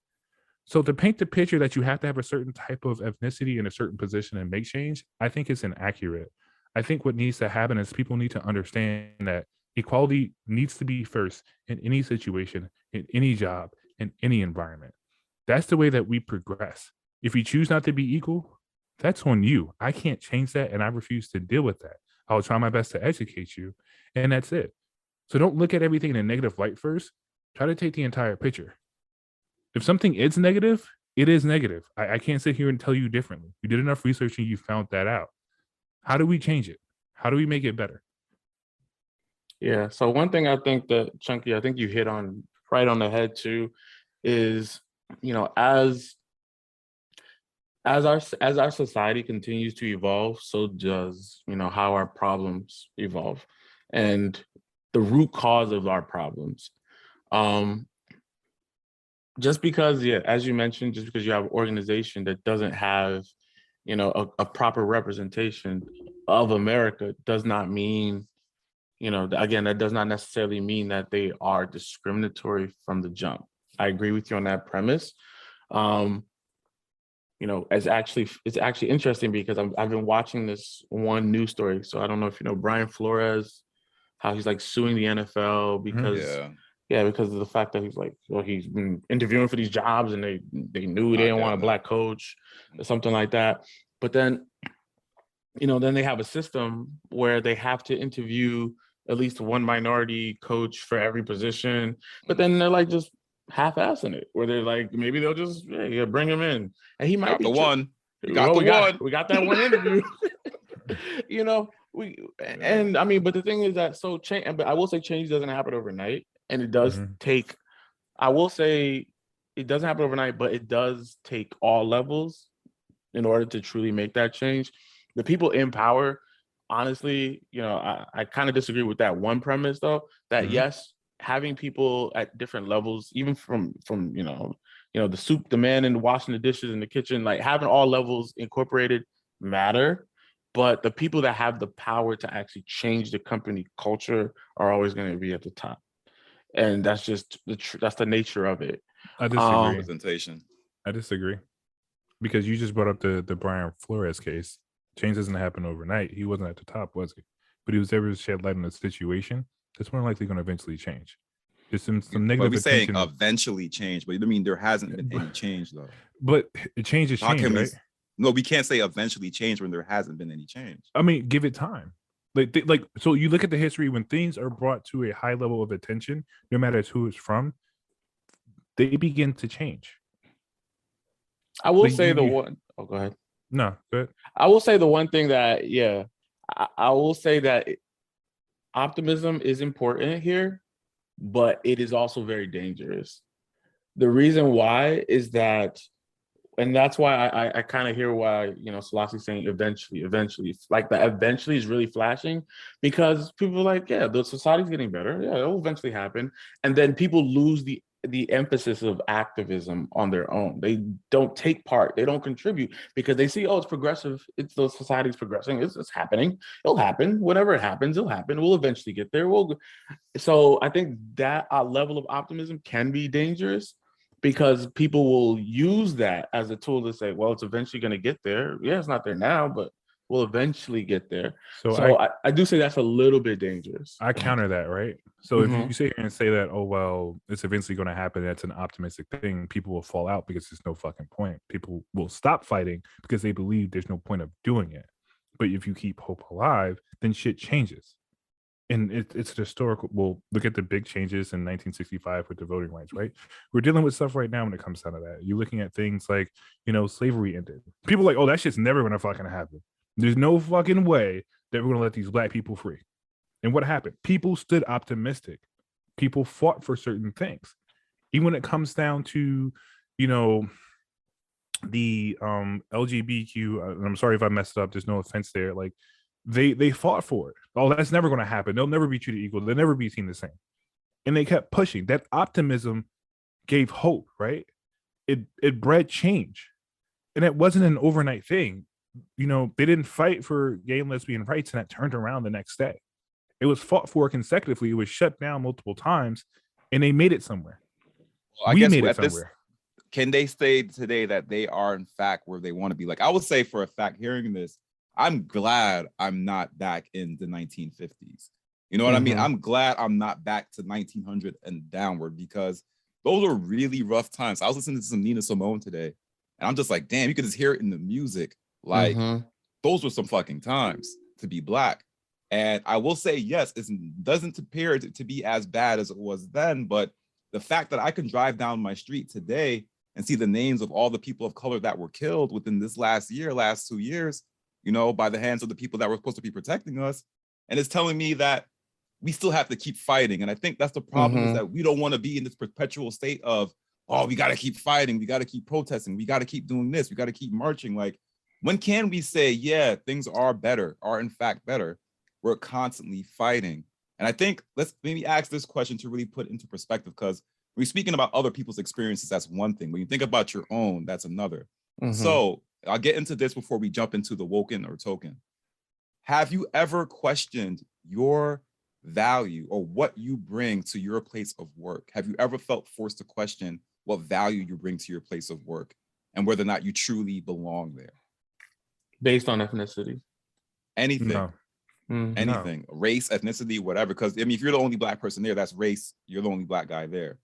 So to paint the picture that you have to have a certain type of ethnicity in a certain position and make change, I think it's inaccurate. I think what needs to happen is people need to understand that equality needs to be first in any situation, in any job, in any environment. That's the way that we progress. If you choose not to be equal, that's on you. I can't change that, and I refuse to deal with that. I'll try my best to educate you, and that's it. So don't look at everything in a negative light first. Try to take the entire picture. If something is negative, it is negative. I can't sit here and tell you differently. You did enough research and you found that out. How do we change it? How do we make it better? Yeah. So one thing I think that, Chunky, I think you hit on right on the head too, is, you know, as our society continues to evolve, so does, you know, how our problems evolve and the root cause of our problems. Just because, yeah, as you mentioned, just because you have an organization that doesn't have, you know, a proper representation of America does not mean, you know, again, that does not necessarily mean that they are discriminatory from the jump. I agree with you on that premise. You know, it's actually interesting because I've been watching this one news story. So I don't know if you know Brian Flores, how he's like suing the NFL because because of the fact that he's like, well, he's been interviewing for these jobs and they knew they didn't want a Black coach or something like that. But then, you know, then they have a system where they have to interview at least one minority coach for every position. But then they're like just half-assing it, where they're like, maybe they'll just bring him in, and he might be the one. We got that one interview. You know, and I mean, but the thing is that but I will say change doesn't happen overnight, and it does take. I will say it doesn't happen overnight, but it does take all levels in order to truly make that change. The people in power, honestly, you know, I kind of disagree with that one premise though. That yes, having people at different levels, even from you know the man in washing the dishes in the kitchen, like having all levels incorporated matter, but the people that have the power to actually change the company culture are always going to be at the top, and that's just that's the nature of it. I disagree. Representation. I disagree, because you just brought up the Brian Flores case. Change doesn't happen overnight. He wasn't at the top, was he? But he was able to shed light on the situation. That's more likely going to eventually change. There's some negative. We're saying eventually change, but I mean there hasn't been any change though. But change is change, right? No, we can't say eventually change when there hasn't been any change. I mean, give it time. Like so you look at the history, when things are brought to a high level of attention, no matter who it's from, they begin to change. I will say one. Oh, go ahead. No, go ahead. I will say the one thing that, I will say that optimism is important here, but it is also very dangerous. The reason why is that, and that's why I kind of hear why, you know, Selasi's saying eventually, like the eventually is really flashing, because people are like, yeah, the society's getting better. Yeah, it'll eventually happen. And then people lose the emphasis of activism on their own. They don't take part. They don't contribute because they see, oh, it's progressive. It's the society's progressing. It's happening. It'll happen. Whenever it happens, it'll happen. We'll eventually get there. So I think that level of optimism can be dangerous, because people will use that as a tool to say, well, it's eventually going to get there. Yeah, it's not there now, but we'll eventually get there. So So I do say that's a little bit dangerous. I counter that, right? So if Mhm. you sit here and say that, oh well, it's eventually going to happen, that's an optimistic thing, people will fall out because there's no fucking point. People will stop fighting because they believe there's no point of doing it. But if you keep hope alive, then shit changes. And it's historical. Well, look at the big changes in 1965 with the voting rights, right? We're dealing with stuff right now when it comes down to that. You're looking at things like, slavery ended. People are like, oh, that shit's never gonna fucking happen. There's no fucking way that we're gonna let these black people free. And what happened? People stood optimistic. People fought for certain things. Even when it comes down to, the LGBTQ, I'm sorry if I messed it up, there's no offense there. Like they fought for it. Oh, that's never going to happen. They'll never be treated equal. They'll never be seen the same. And they kept pushing. That optimism gave hope, right? It bred change. And it wasn't an overnight thing. They didn't fight for gay and lesbian rights and that turned around the next day. It was fought for consecutively. It was shut down multiple times and they made it somewhere. Well, I We guess made it at this, somewhere. can they say today that they are in fact where they want to be? Like I would say for a fact, hearing this, I'm glad I'm not back in the 1950s. You know what I mean? Mhm. I'm glad I'm not back to 1900 and downward because those are really rough times. I was listening to some Nina Simone today, and I'm just like, damn, you could just hear it in the music. Like Mhm. those were some fucking times to be black. And I will say, yes, it doesn't appear to be as bad as it was then, but the fact that I can drive down my street today and see the names of all the people of color that were killed within this last 2 years, by the hands of the people that were supposed to be protecting us. And it's telling me that we still have to keep fighting. And I think that's the problem is that we don't want to be in this perpetual state of, oh, we got to keep fighting. We got to keep protesting. We got to keep doing this. We got to keep marching. Like, when can we say, yeah, things are in fact better? We're constantly fighting. And I think let's maybe ask this question to really put into perspective, because when you're speaking about other people's experiences, that's one thing. When you think about your own, that's another. Mhm. So I'll get into this before we jump into the woken or token. Have you ever questioned your value or what you bring to your place of work? Have you ever felt forced to question what value you bring to your place of work and whether or not you truly belong there? Based on ethnicity. Anything. No. Anything, race, ethnicity, whatever. Because I mean, if you're the only black person there, that's race. You're the only black guy there.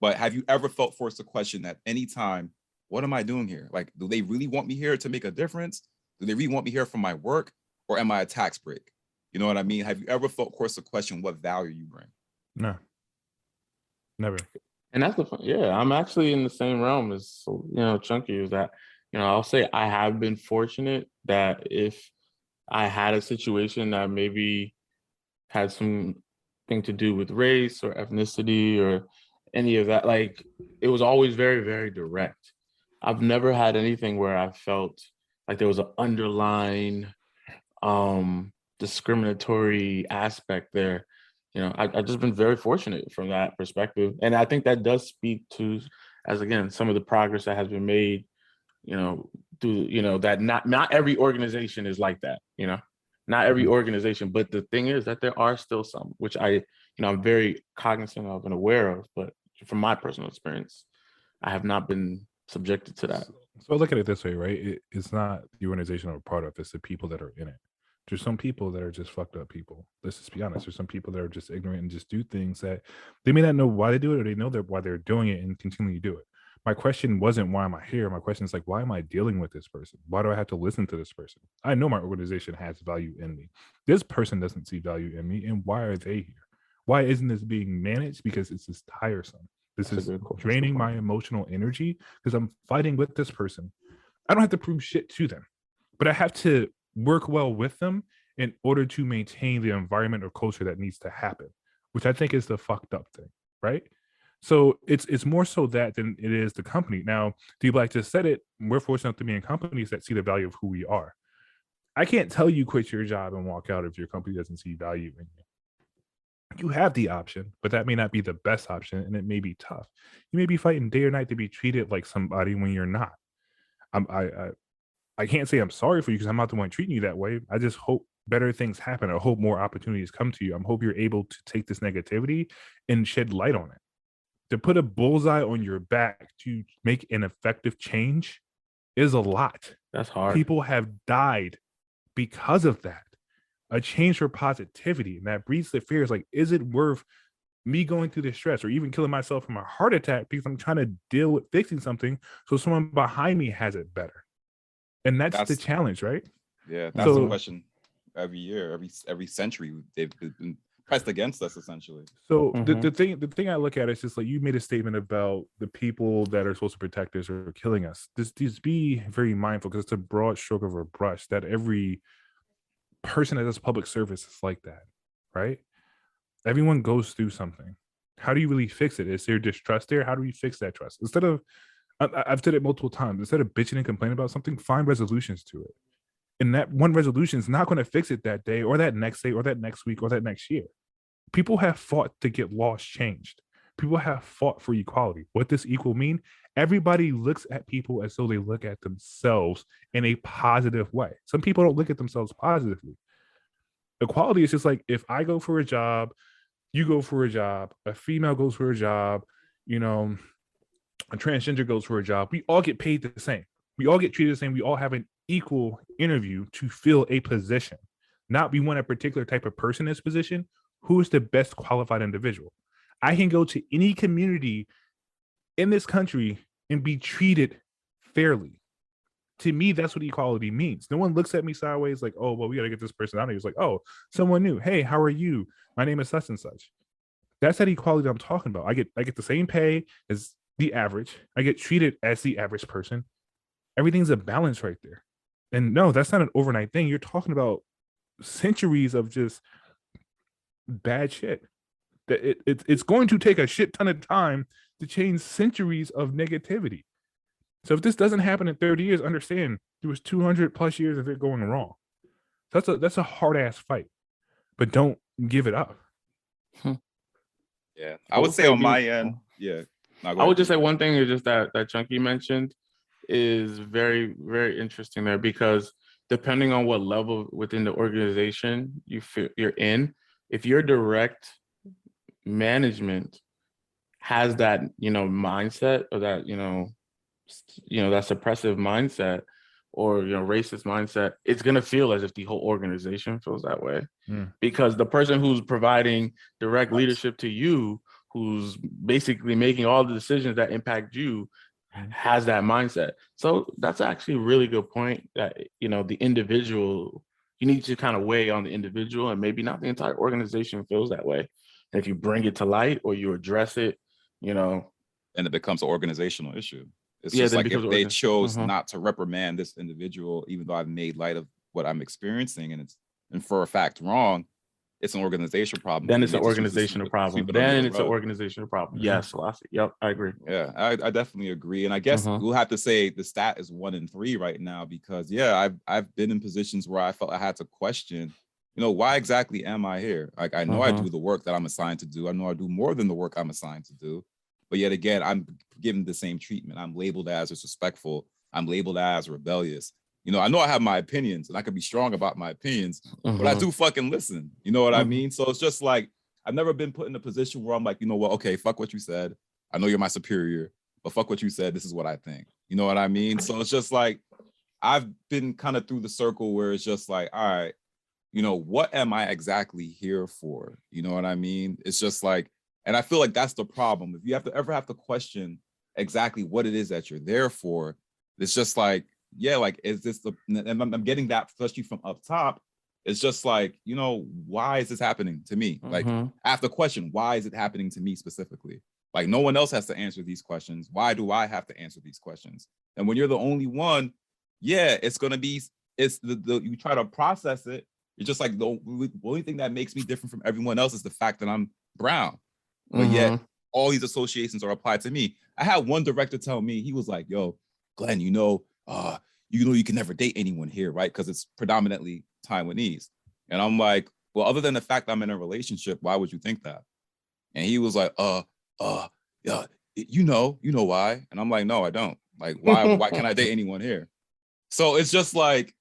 But have you ever felt forced to question at any time, what am I doing here? Like, do they really want me here to make a difference? Do they really want me here for my work? Or am I a tax break? You know what I mean? Have you ever felt forced to question what value you bring? No. Never. And that's the fun. Yeah, I'm actually in the same realm as Chunky. Is that I'll say I have been fortunate that if I had a situation that maybe had something to do with race or ethnicity or any of that, like it was always very, very direct. I've never had anything where I felt like there was an underlying discriminatory aspect there. I've just been very fortunate from that perspective. And I think that does speak to, as again, some of the progress that has been made, through, that not every organization is like that, not every organization. But the thing is that there are still some, which I'm very cognizant of and aware of. But from my personal experience, I have not been subjected to that. So look at it this way, right? It's not the organization I'm a part of, it's the people that are in it. There's some people that are just fucked up people. Let's just be honest. There's some people that are just ignorant and just do things that they may not know why they do it, or they know that why they're doing it and continue to do it. My question wasn't why am I here? My question is like, why am I dealing with this person? Why do I have to listen to this person? I know my organization has value in me. This person doesn't see value in me, and why are they here? Why isn't this being managed? Because it's just tiresome. This is draining my emotional energy because I'm fighting with this person. I don't have to prove shit to them, but I have to work well with them in order to maintain the environment or culture that needs to happen, which I think is the fucked up thing, right? So it's more so that than it is the company. Now, D Black just said it. We're fortunate to be in companies that see the value of who we are. I can't tell you quit your job and walk out if your company doesn't see value in you. You have the option, but that may not be the best option, and it may be tough. You may be fighting day or night to be treated like somebody when you're not. I can't say I'm sorry for you because I'm not the one treating you that way. I just hope better things happen. I hope more opportunities come to you. I hope you're able to take this negativity and shed light on it. To put a bullseye on your back to make an effective change is a lot. That's hard. People have died because of that. A change for positivity, and that breeds the fears. Like, is it worth me going through this stress or even killing myself from a heart attack because I'm trying to deal with fixing something so someone behind me has it better? And that's the challenge, right? Yeah, that's the question. Every year, every century, they've been pressed against us essentially. So the thing I look at is just like, you made a statement about the people that are supposed to protect us are killing us. Just be very mindful, because it's a broad stroke of a brush that every person that does public service is like that, right? Everyone goes through something. How do you really fix it? Is there distrust there? How do we fix that trust? Instead of, I've said it multiple times, instead of bitching and complaining about something, find resolutions to it. And that one resolution is not going to fix it that day or that next day or that next week or that next year. People have fought to get laws changed. People have fought for equality. What does equal mean? Everybody looks at people as though they look at themselves in a positive way. Some people don't look at themselves positively. Equality is just like, if I go for a job, you go for a job, a female goes for a job, you know, a transgender goes for a job, we all get paid the same. We all get treated the same. We all have an equal interview to fill a position. Not we want a particular type of person in this position. Who is the best qualified individual? I can go to any community in this country and be treated fairly. To me, that's what equality means. No one looks at me sideways like, oh, well, we got to get this person out of here. It's like, oh, someone new. Hey, how are you? My name is such and such. That's that equality I'm talking about. I get the same pay as the average. I get treated as the average person. Everything's a balance right there. And no, that's not an overnight thing. You're talking about centuries of just bad shit. That it's going to take a shit ton of time to change centuries of negativity. So if this doesn't happen in 30 years, understand there was 200 plus years of it going wrong. That's a hard ass fight, but don't give it up. Yeah, I would say on my end, yeah. I would just say one thing is just that Chunky mentioned is very, very interesting there, because depending on what level within the organization you feel you're in, if your direct management has that, mindset, or that, that suppressive mindset, or, racist mindset, it's going to feel as if the whole organization feels that way. Because the person who's providing direct leadership to you, who's basically making all the decisions that impact you, has that mindset. So that's actually a really good point, that, the individual, you need to kind of weigh on the individual, and maybe not the entire organization feels that way. And if you bring it to light or you address it, and it becomes an organizational issue. It's just like if they chose not to reprimand this individual, even though I've made light of what I'm experiencing, and for a fact wrong, it's an organizational problem. Then it's an organizational problem. Yes, yep, I agree. Yeah, I definitely agree. And I guess we'll have to say the stat is 1 in 3 right now, because I've been in positions where I felt I had to question, why exactly am I here? Like, I know I do the work that I'm assigned to do. I know I do more than the work I'm assigned to do. But yet again, I'm given the same treatment. I'm labeled as disrespectful. I'm labeled as rebellious. I know I have my opinions and I can be strong about my opinions, but I do fucking listen. You know what I mean? So it's just like, I've never been put in a position where I'm like, you know what? Okay, fuck what you said. I know you're my superior, but fuck what you said. This is what I think. You know what I mean? So it's just like, I've been kind of through the circle where it's just like, all right, what am I exactly here for? You know what I mean? It's just like, and I feel like that's the problem. If you ever have to question exactly what it is that you're there for, it's just like, yeah, like, is this and I'm getting that, especially from up top. It's just like, why is this happening to me? Like, I have to question, why is it happening to me specifically? Like, no one else has to answer these questions. Why do I have to answer these questions? And when you're the only one, yeah, it's going to be, it's you try to process it. It's just like the only thing that makes me different from everyone else is the fact that I'm brown. But yet all these associations are applied to me. I had one director tell me, he was like, yo, Glenn, you can never date anyone here, right? Because it's predominantly Taiwanese. And I'm like, well, other than the fact I'm in a relationship, why would you think that? And he was like, yeah, you know why? And I'm like, no, I don't. Like, why can't I date anyone here? So it's just like,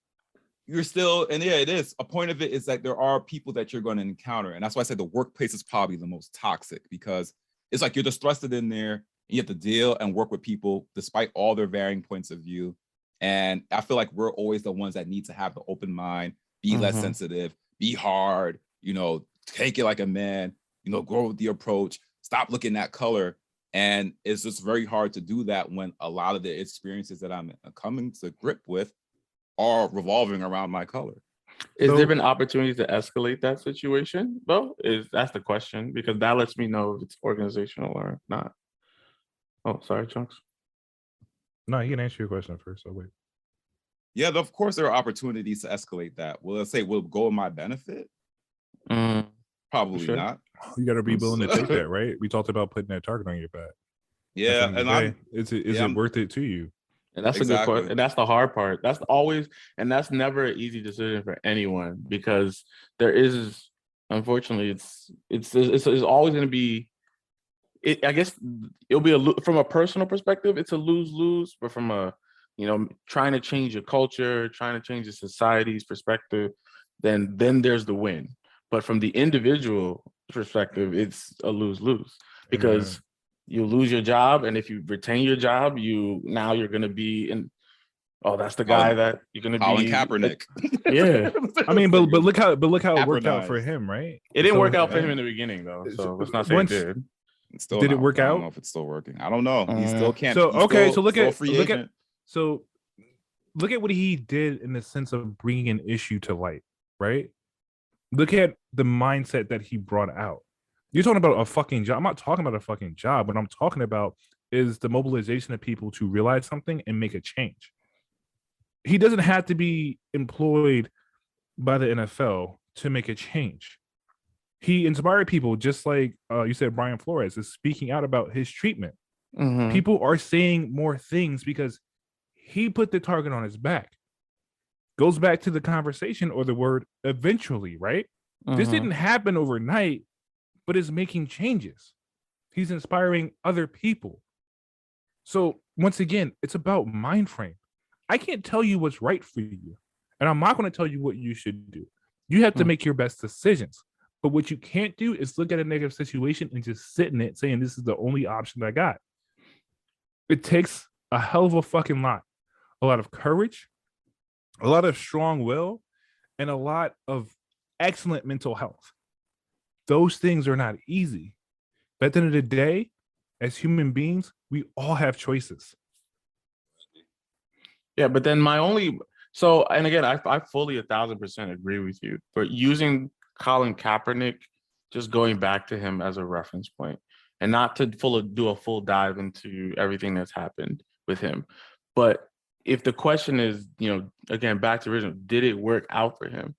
you're still, and yeah, it is. A point of it is that there are people that you're going to encounter. And that's why I said the workplace is probably the most toxic, because it's like you're just thrusted in there and you have to deal and work with people despite all their varying points of view. And I feel like we're always the ones that need to have the open mind be less Mhm. sensitive, be hard, take it like a man, grow with the approach, stop looking at color. And it's just very hard to do that when a lot of the experiences that I'm coming to grip with are revolving around my color. Is So- there been opportunities to escalate that situation though? That's the question, because that lets me know if it's organizational or not. Oh, sorry, Chunks. No, you can answer your question first. I'll wait. Yeah, of course there are opportunities to escalate that. Will it say will it go in my benefit? Probably Sure. not. You got to be willing to take that, right? We talked about putting that target on your back. Yeah, and I'm is it worth it to you? And that's a good question. And that's the hard part. That's always, and that's never an easy decision for anyone, because there is, unfortunately, it's always going to be. I guess it'll be from a personal perspective, it's a lose-lose, but from a, trying to change a culture, trying to change a society's perspective, then there's the win. But from the individual perspective, it's a lose-lose, because you lose your job, and if you retain your job, you're going to be in. Oh, that's the guy that you're going to be. Colin Kaepernick. Yeah, I mean, but look how it worked out for him, right? It didn't work out for him in the beginning, though. So let's not say it did. Did it work out? I don't know if it's still working. I don't know. He still can't. So look at what he did in the sense of bringing an issue to light, right? Look at the mindset that he brought out. You're talking about a fucking job. I'm not talking about a fucking job. What I'm talking about is the mobilization of people to realize something and make a change. He doesn't have to be employed by the NFL to make a change. He inspired people, just like you said, Brian Flores is speaking out about his treatment. Mhm. People are saying more things because he put the target on his back. Goes back to the conversation or the word eventually, right? This didn't happen overnight, but is making changes. He's inspiring other people. So once again, it's about mind frame. I can't tell you what's right for you, and I'm not going to tell you what you should do. You have to make your best decisions. But what you can't do is look at a negative situation and just sit in it saying this is the only option I got. It takes a hell of a fucking lot. A lot of courage, a lot of strong will, and a lot of excellent mental health. Those things are not easy. But at the end of the day, as human beings, we all have choices. Yeah, but then and again, I fully 1,000% agree with you. But using Colin Kaepernick, just going back to him as a reference point, and not to do a full dive into everything that's happened with him. But if the question is, again, back to original, did it work out for him?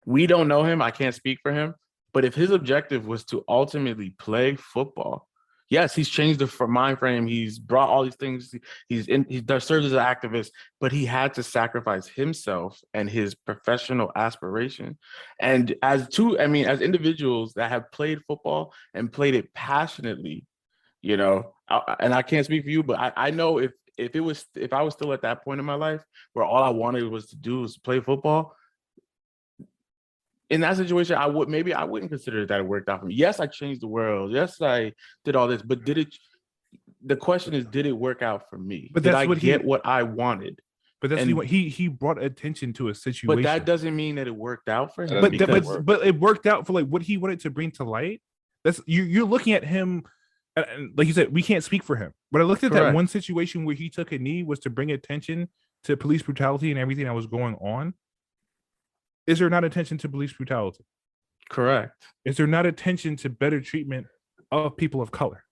We don't know him. I can't speak for him. But if his objective was to ultimately play football, yes, he's changed the mind frame. He's brought all these things. He serves as an activist, but he had to sacrifice himself and his professional aspiration. And as individuals that have played football and played it passionately, and I can't speak for you, but I know if I was still at that point in my life where all I wanted was to do was play football, in that situation, I wouldn't consider that it worked out for me. Yes, I changed the world. Yes, I did all this, but the question is, did it work out for me? But did I get what I wanted? But that's he brought attention to a situation. But that doesn't mean that it worked out for him. But it worked out for like what he wanted to bring to light. That's you're looking at him, and like you said, we can't speak for him. But I looked at that one situation where he took a knee was to bring attention to police brutality and everything that was going on. Is there not attention to police brutality? Correct. Is there not attention to better treatment of people of color?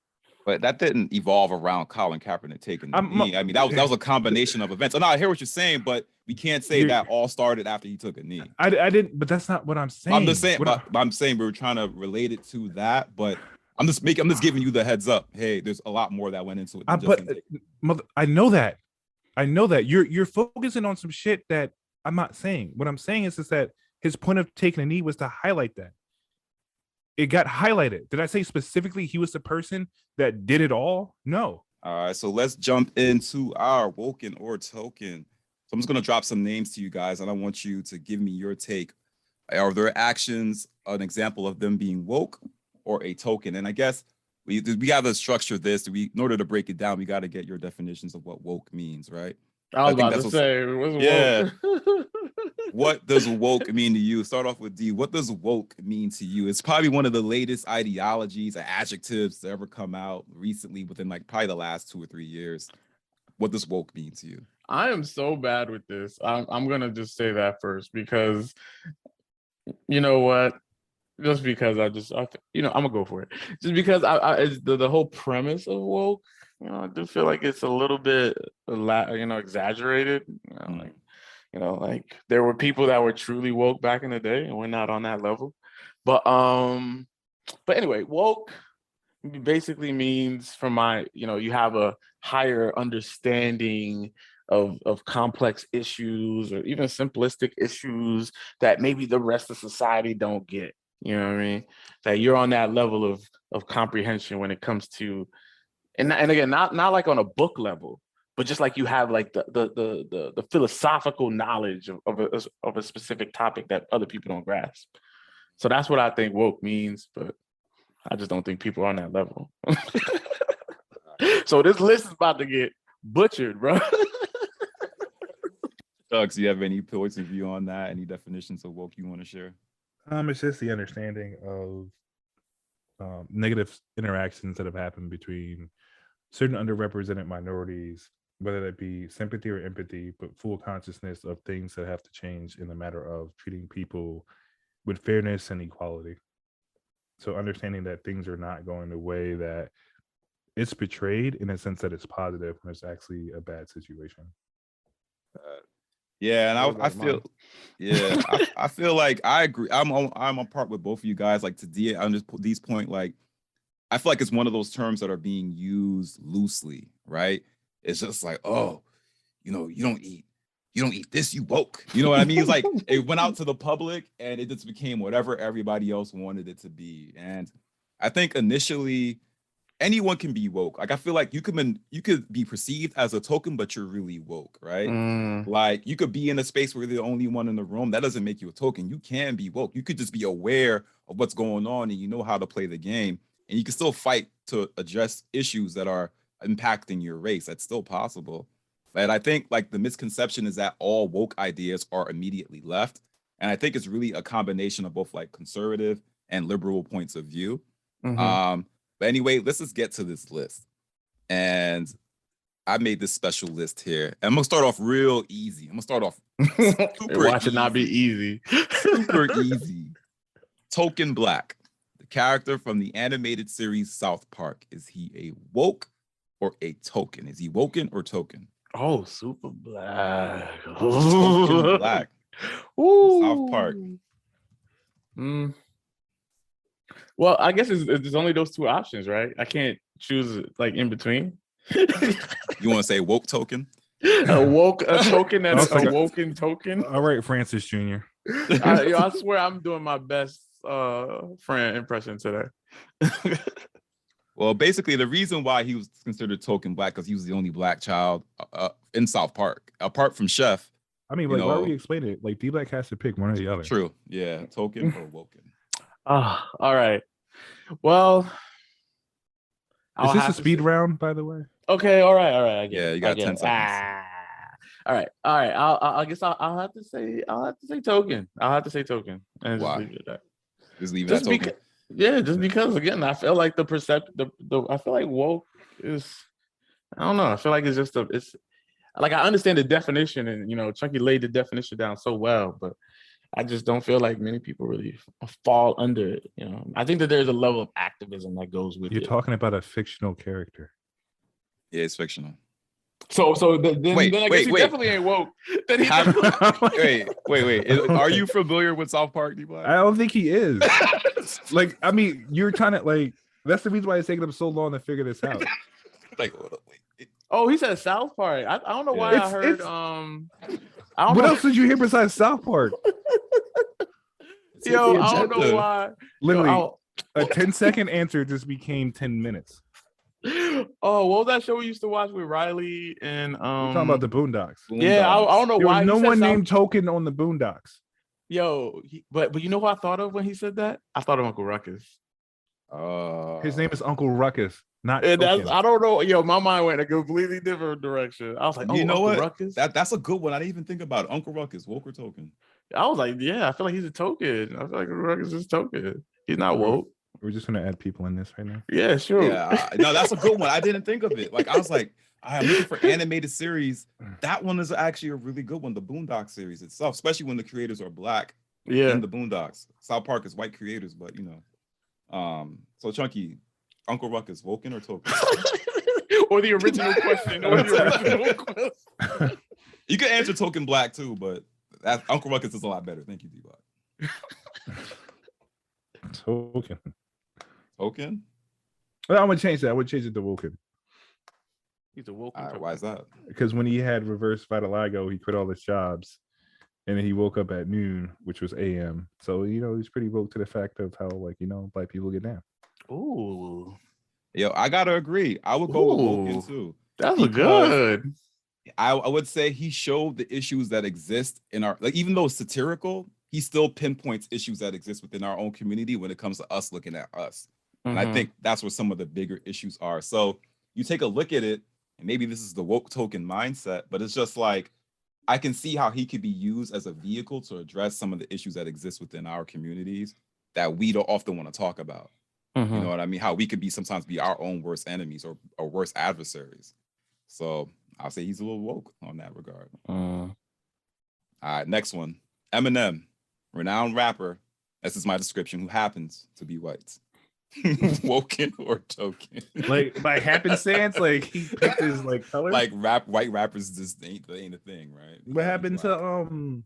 But that didn't evolve around Colin Kaepernick taking the knee. I mean, that was a combination of events. No, I hear what you're saying, but we can't say that all started after he took a knee. I didn't, but that's not what I'm saying. I'm just saying, I'm saying we were trying to relate it to that, but I'm just giving you the heads up. Hey, there's a lot more that went into it. I know that. You're focusing on some shit that I'm not saying. What I'm saying is that his point of taking a knee was to highlight that. It got highlighted. Did I say specifically he was the person that did it all? No. All right, so let's jump into our woken or token. So I'm just going to drop some names to you guys, and I want you to give me your take. Are their actions an example of them being woke or a token? And I guess we got to structure this. In order to break it down, we got to get your definitions of what woke means, right? I was about to say, yeah. what does woke mean to you? Start off with D. What does woke mean to you? It's probably one of the latest ideologies or adjectives to ever come out recently within like probably the last 2 or 3 years. What does woke mean to you? I am so bad with this. I'm gonna just say that first because you know what? Just because I'm gonna go for it. Just because it's the whole premise of woke, I do feel like it's a little bit, exaggerated. Like there were people that were truly woke back in the day, and we're not on that level. But anyway, woke basically means from my, you have a higher understanding of complex issues or even simplistic issues that maybe the rest of society don't get. You know what I mean? That you're on that level of comprehension when it comes to, and again, not like on a book level, but just like you have like the philosophical knowledge of a specific topic that other people don't grasp. So that's what I think woke means, but I just don't think people are on that level. So this list is about to get butchered, bro. Doug, do you have any points of view on that? Any definitions of woke you want to share? It's just the understanding of negative interactions that have happened between certain underrepresented minorities, whether that be sympathy or empathy, but full consciousness of things that have to change in the matter of treating people with fairness and equality. So understanding that things are not going the way that it's portrayed in a sense that it's positive when it's actually a bad situation. Yeah, and I feel, yeah, I feel like I agree. I'm on part with both of you guys. Like to D's point, like I feel like it's one of those terms that are being used loosely, right? It's just like, oh, you don't eat this, you woke. You know what I mean? It's like it went out to the public and it just became whatever everybody else wanted it to be. And I think initially anyone can be woke. Like I feel like you could be perceived as a token, but you're really woke, right? Like you could be in a space where you're the only one in the room. That doesn't make you a token. You can be woke. You could just be aware of what's going on and you know how to play the game. And you can still fight to address issues that are impacting your race. That's still possible. But I think like the misconception is that all woke ideas are immediately left. And I think it's really a combination of both like conservative and liberal points of view. But anyway, let's just get to this list. And I made this special list here. And I'm gonna start off real easy. I'm gonna start off super Watch it not be easy. Super easy. Token Black, the character from the animated series South Park. Is he a woke or a token? Is he woken or token? Oh, super black. Token Black. Ooh. South Park. Well, I guess there's only those two options, right? I can't choose like in between. You want to say woke token? A token that's a woken token. All right, Francis Jr. I swear I'm doing my best friend impression today. Well, basically, the reason why he was considered token black because he was the only black child in South Park, apart from Chef. I mean, like, why are we explaining it? Like, D-Black has to pick one or the other. True. Yeah, token or woken. All right. Well, is this a speed round, by the way? Okay. All right. Yeah, you got 10 seconds. All right. I guess I'll have to say token. I'll have to say token. And why? Just leave it at that. Just leave it at token. Just because again, I feel like I feel like woke is, I don't know. I feel like it's just it's like I understand the definition and Chunky laid the definition down so well, but I just don't feel like many people really fall under it. I think that there's a level of activism that goes with it. You're talking about a fictional character. Yeah, it's fictional. So then I guess he definitely ain't woke. Wait. Are you familiar with South Park, D-Black? I don't think he is. Like, I mean, you're trying to like. That's the reason why it's taking him so long to figure this out. Like, wait. Oh, he said South Park. I don't know why I heard. What else did you hear besides South Park? I don't know why. Literally, a 10-second answer just became 10 minutes. Oh, what was that show we used to watch with Riley and We're talking about the Boondocks. Yeah, I don't know why. No one named Token on the Boondocks. But you know who I thought of when he said that? I thought of Uncle Ruckus. His name is Uncle Ruckus, not. I don't know. My mind went a completely different direction. I was like, you know Uncle what? Ruckus? That's a good one. I didn't even think about it. Uncle Ruckus, woke or token? I was like, yeah, I feel like he's a token. I feel like Ruck is just token. He's not woke. We're just gonna add people in this right now. Yeah, sure. Yeah, no, that's a good one. I didn't think of it. Like I was like, I'm looking for animated series. That one is actually a really good one. The Boondock series itself, especially when the creators are black Yeah. in the Boondocks. South Park is white creators, but you know. So Chunky, Uncle Ruckus, Woken or Token? Or the original question. You can answer Token Black too, but that Uncle Ruckus is a lot better. Thank you, D-Block. Token. Token? Well, I'm gonna change that. I would change it to Woken. He's a woke. All right, why is that? Because when he had reverse vitiligo, he quit all his jobs, and then he woke up at noon, which was AM. So he's pretty woke to the fact of how black people get down. Ooh, Yo, I gotta agree. I would go with Woken too. That's good. I would say he showed the issues that exist in our, like, even though it's satirical, he still pinpoints issues that exist within our own community when it comes to us looking at us. And I think that's where some of the bigger issues are. So you take a look at it, and maybe this is the woke token mindset, but it's just like, I can see how he could be used as a vehicle to address some of the issues that exist within our communities that we don't often want to talk about. You know what I mean? How we could sometimes be our own worst enemies or worst adversaries. So I'll say he's a little woke on that regard. All right, next one. Eminem, renowned rapper. This is my description, who happens to be white. Woken or token? Like by happenstance, like he picked his color. Like white rappers just ain't a thing, right? What happened to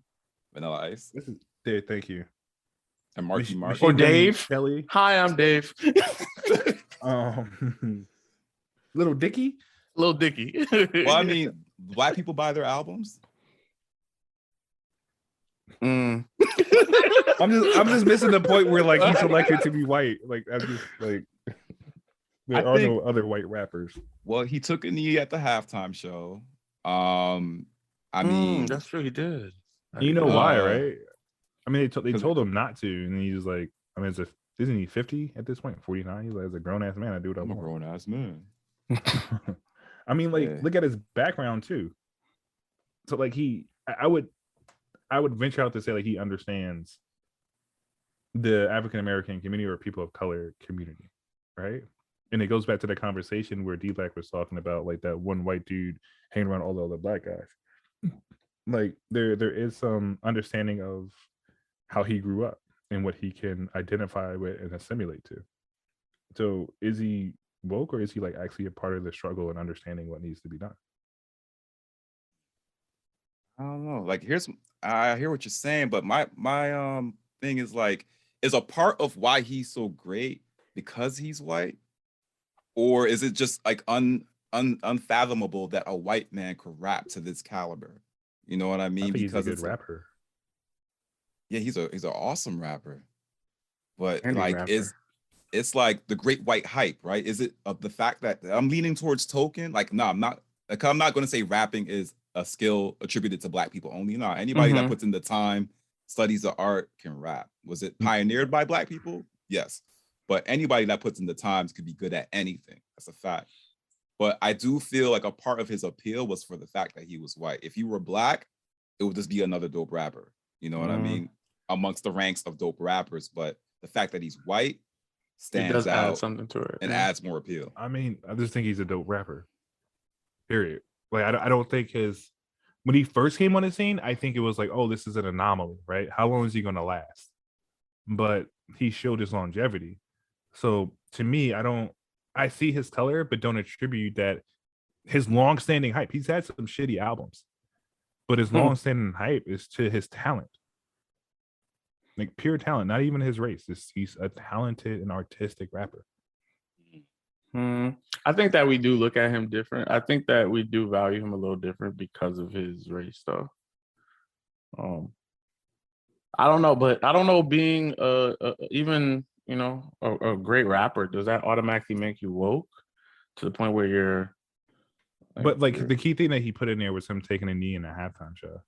Vanilla Ice? This is Dave, thank you. And Marky Mark. Or Dave. Kelly. Hi, I'm Dave. Little Dicky. Little Dicky. Well, I mean, black people buy their albums. I'm just missing the point where he's selected to be white. I'm just there are no other white rappers. Well, he took a knee at the halftime show. I mean, that's true. He did. You know why, right? I mean, they told him not to, and he was like, I mean, isn't he 50 at this point? 49? He's like, as a grown ass man, I do what I want. I'm a grown ass man. I mean, look at his background too. So I would venture out to say he understands the African American community or people of color community, right? And it goes back to the conversation where D-Black was talking about that one white dude hanging around all the other black guys. There is some understanding of how he grew up and what he can identify with and assimilate to. So is he woke, or is he actually a part of the struggle and understanding what needs to be done? I don't know. I hear what you're saying, but my thing is is a part of why he's so great because he's white, or is it just unfathomable that a white man could rap to this caliber? You know what I mean? I think because he's a good rapper. Yeah, he's an awesome rapper, but Rapper. it's like the great white hype, right? Is it of the fact that I'm leaning towards token? No, I'm not. I'm not going to say rapping is a skill attributed to black people only. No, anybody that puts in the time, studies the art, can rap. Was it pioneered by black people? Yes, but anybody that puts in the times could be good at anything. That's a fact. But I do feel like a part of his appeal was for the fact that he was white. If you were black, it would just be another dope rapper. You know what I mean? Amongst the ranks of dope rappers, but the fact that he's white stands out, add something to it, and adds more appeal. I mean, I just think he's a dope rapper. Period. I don't think when he first came on the scene, I think it was oh, this is an anomaly, right? How long is he going to last? But he showed his longevity. So to me, I see his color, but don't attribute that his long-standing hype. He's had some shitty albums, but his long-standing hype is to his talent. Pure talent, not even his race. He's a talented and artistic rapper. I think that we do look at him different. I think that we do value him a little different because of his race, though. I don't know, but I don't know. Being even a great rapper, does that automatically make you woke to the point where you're? But the key thing that he put in there was him taking a knee in a halftime show.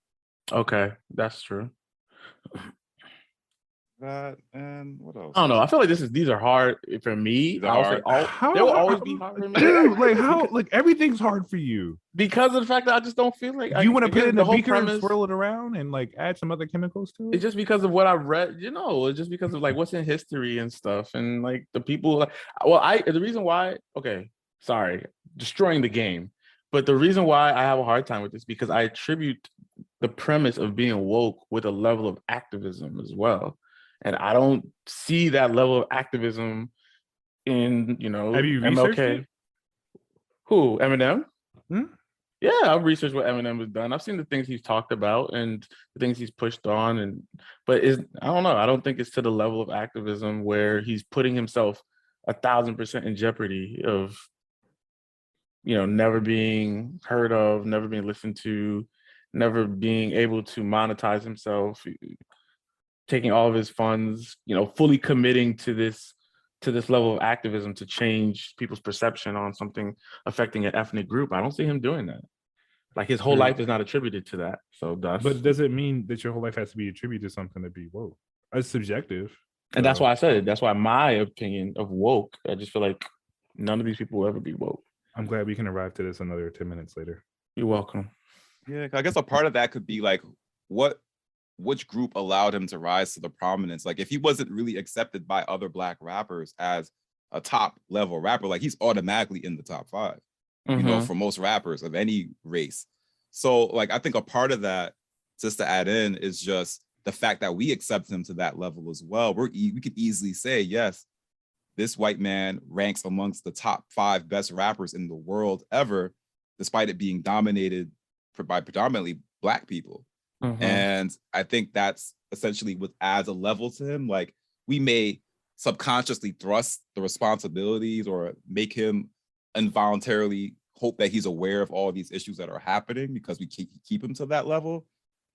Okay, that's true. That and what else? I don't know. I feel like these are hard for me. They're hard. They will always be hard for me. Dude, like how like everything's hard for you. Because of the fact that I just don't feel like You want to put it in the a whole beaker and premise. swirl it around and like add some other chemicals to it. It's just because of what I read, it's just because of like what's in history and stuff, and like the people. The reason why. Okay, sorry, destroying the game, but the reason why I have a hard time with this because I attribute the premise of being woke with a level of activism as well, and I don't see that level of activism in Have you researched MLK. it? Who Eminem? Hmm? Yeah, I've researched what Eminem has done. I've seen the things he's talked about and the things he's pushed on, but I don't know. I don't think it's to the level of activism where he's putting himself 1,000% in jeopardy of, never being heard of, never being listened to, never being able to monetize himself, taking all of his funds, fully committing to this level of activism to change people's perception on something affecting an ethnic group. I don't see him doing that. Like his whole life is not attributed to that. So But does it mean that your whole life has to be attributed to something to be woke? It's subjective. And that's why I said it. That's why my opinion of woke, I just feel like none of these people will ever be woke. I'm glad we can arrive to this another 10 minutes later. You're welcome. Yeah, I guess a part of that could be like which group allowed him to rise to the prominence? Like if he wasn't really accepted by other Black rappers as a top level rapper, like he's automatically in the top 5. For most rappers of any race. So like, I think a part of that, just to add in, is just the fact that we accept him to that level as well. We could easily say, yes, this white man ranks amongst the top 5 best rappers in the world ever, despite it being dominated by predominantly Black people. And I think that's essentially what adds a level to him. Like we may subconsciously thrust the responsibilities or make him involuntarily hope that he's aware of all these issues that are happening because we keep him to that level.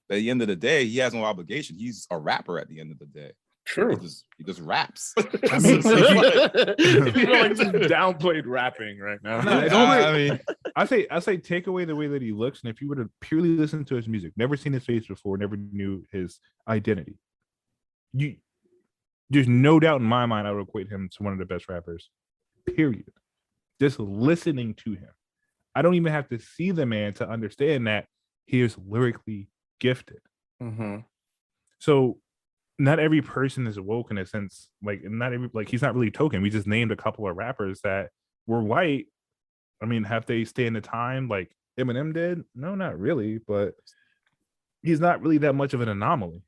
But at the end of the day, he has no obligation. He's a rapper at the end of the day. True. He just raps. I mean, you feel like just downplayed rapping right now. I say take away the way that he looks, and if you were to purely listen to his music, never seen his face before, never knew his identity, there's no doubt in my mind I would equate him to one of the best rappers. Period. Just listening to him. I don't even have to see the man to understand that he is lyrically gifted. So not every person is woke in a sense, like he's not really token. We just named a couple of rappers that were white. I mean, have they stayed the time like Eminem did? No, not really, but he's not really that much of an anomaly.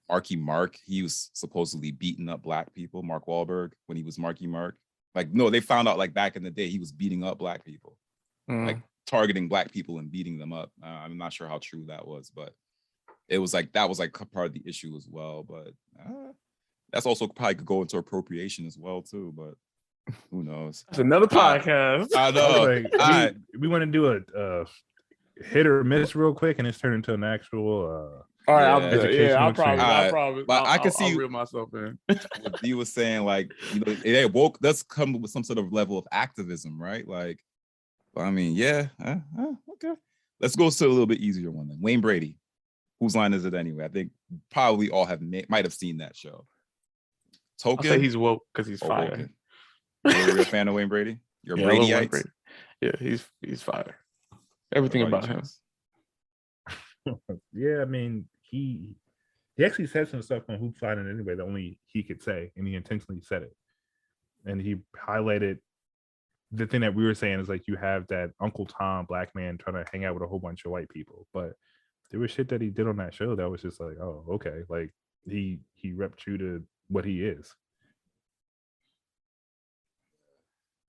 Marky Mark, he was supposedly beating up Black people, Mark Wahlberg, when he was Marky Mark. Like, no, they found out like back in the day, he was beating up Black people, like targeting Black people and beating them up. I'm not sure how true that was, but it was like, that was like part of the issue as well. But that's also probably could go into appropriation as well too, but who knows? That's another podcast. I know. We want to do a hit or miss real quick, and it's turned into an actual all right, I'll probably. But I can see I'll reel myself in. What he was saying, like, it woke does come with some sort of level of activism, right? Like, I mean, yeah, okay. Let's go to a little bit easier one then. Wayne Brady. Whose line is it anyway? I think probably all might have seen that show. Token. I'll say he's woke because he's fire. You're a fan of Wayne Brady? You're Bradyite? Yeah, he's fire. Everything about him. Yeah, I mean, he actually said some stuff on Hoop Fighting anyway that only he could say, and he intentionally said it. And he highlighted the thing that we were saying is like you have that Uncle Tom Black man trying to hang out with a whole bunch of white people, but there was shit that he did on that show that was just like, oh, okay, like he repped true to what he is.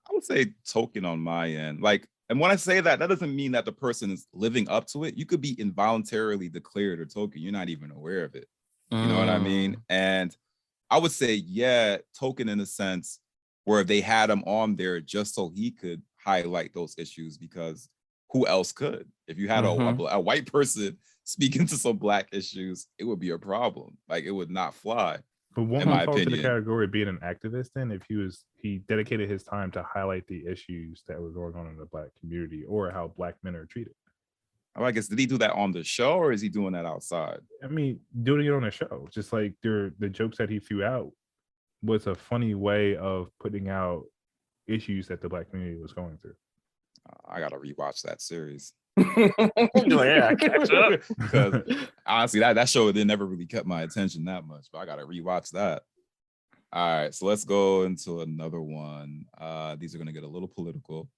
I would say token on my end, like. And when I say that, that doesn't mean that the person is living up to it. You could be involuntarily declared a token. You're not even aware of it. You know what I mean? And I would say, yeah, token in a sense where they had him on there just so he could highlight those issues, because who else could? If you had a white person speaking to some Black issues, it would be a problem. Like it would not fly. But won't he fall to the category of being an activist then if he dedicated his time to highlight the issues that were going on in the Black community or how Black men are treated? Oh, I guess, did he do that on the show or is he doing that outside? I mean, doing it on a show, just like the jokes that he threw out was a funny way of putting out issues that the Black community was going through. I gotta rewatch that series. You're like, yeah, catch up. Because honestly, that show never really kept my attention that much, but I gotta rewatch that. All right, so let's go into another one. These are gonna get a little political.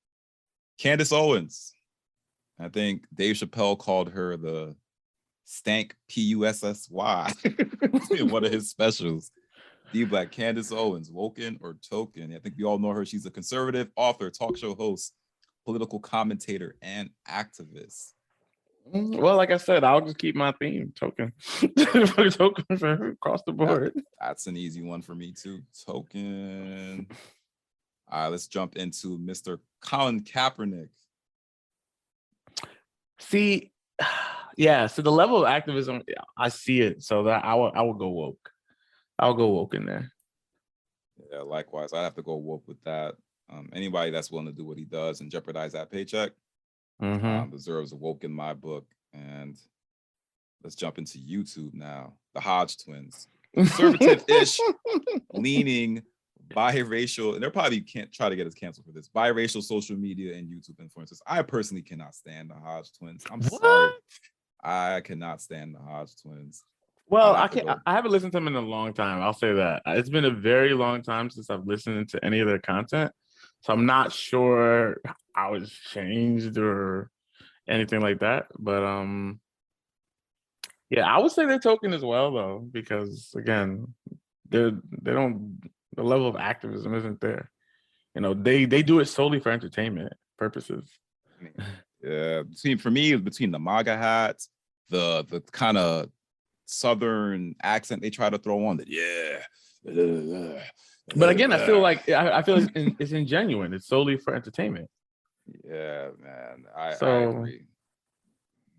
Candace Owens. I think Dave Chappelle called her the stank Pussy in one of his specials. D Black, Candace Owens, Woken or Token? I think we all know her. She's a conservative author, talk show host, political commentator, and activist. Well, like I said, I'll just keep my theme, Token. Token for across the board. That's an easy one for me too. Token. All right, let's jump into Mr. Colin Kaepernick. See, yeah. So the level of activism, I see it. So that I will go woke. I'll go woke in there. Yeah, likewise. I have to go woke with that. Anybody that's willing to do what he does and jeopardize that paycheck deserves a woke in my book. And let's jump into YouTube now. The Hodge twins, conservative-ish, leaning, biracial, and they're probably can't try to get us canceled for this. Biracial social media and YouTube influencers. I personally cannot stand the Hodge twins. I'm sorry. I cannot stand the Hodge twins. Well, I haven't listened to them in a long time. I'll say that. It's been a very long time since I've listened to any of their content. So I'm not sure how it's changed or anything like that. But yeah, I would say they're Token as well, though, because again, the level of activism isn't there. You know, they do it solely for entertainment purposes. Yeah, between the MAGA hats, the kind of Southern accent they try to throw on, But again, I feel like it's ingenuine. It's solely for entertainment. Yeah, man. I agree.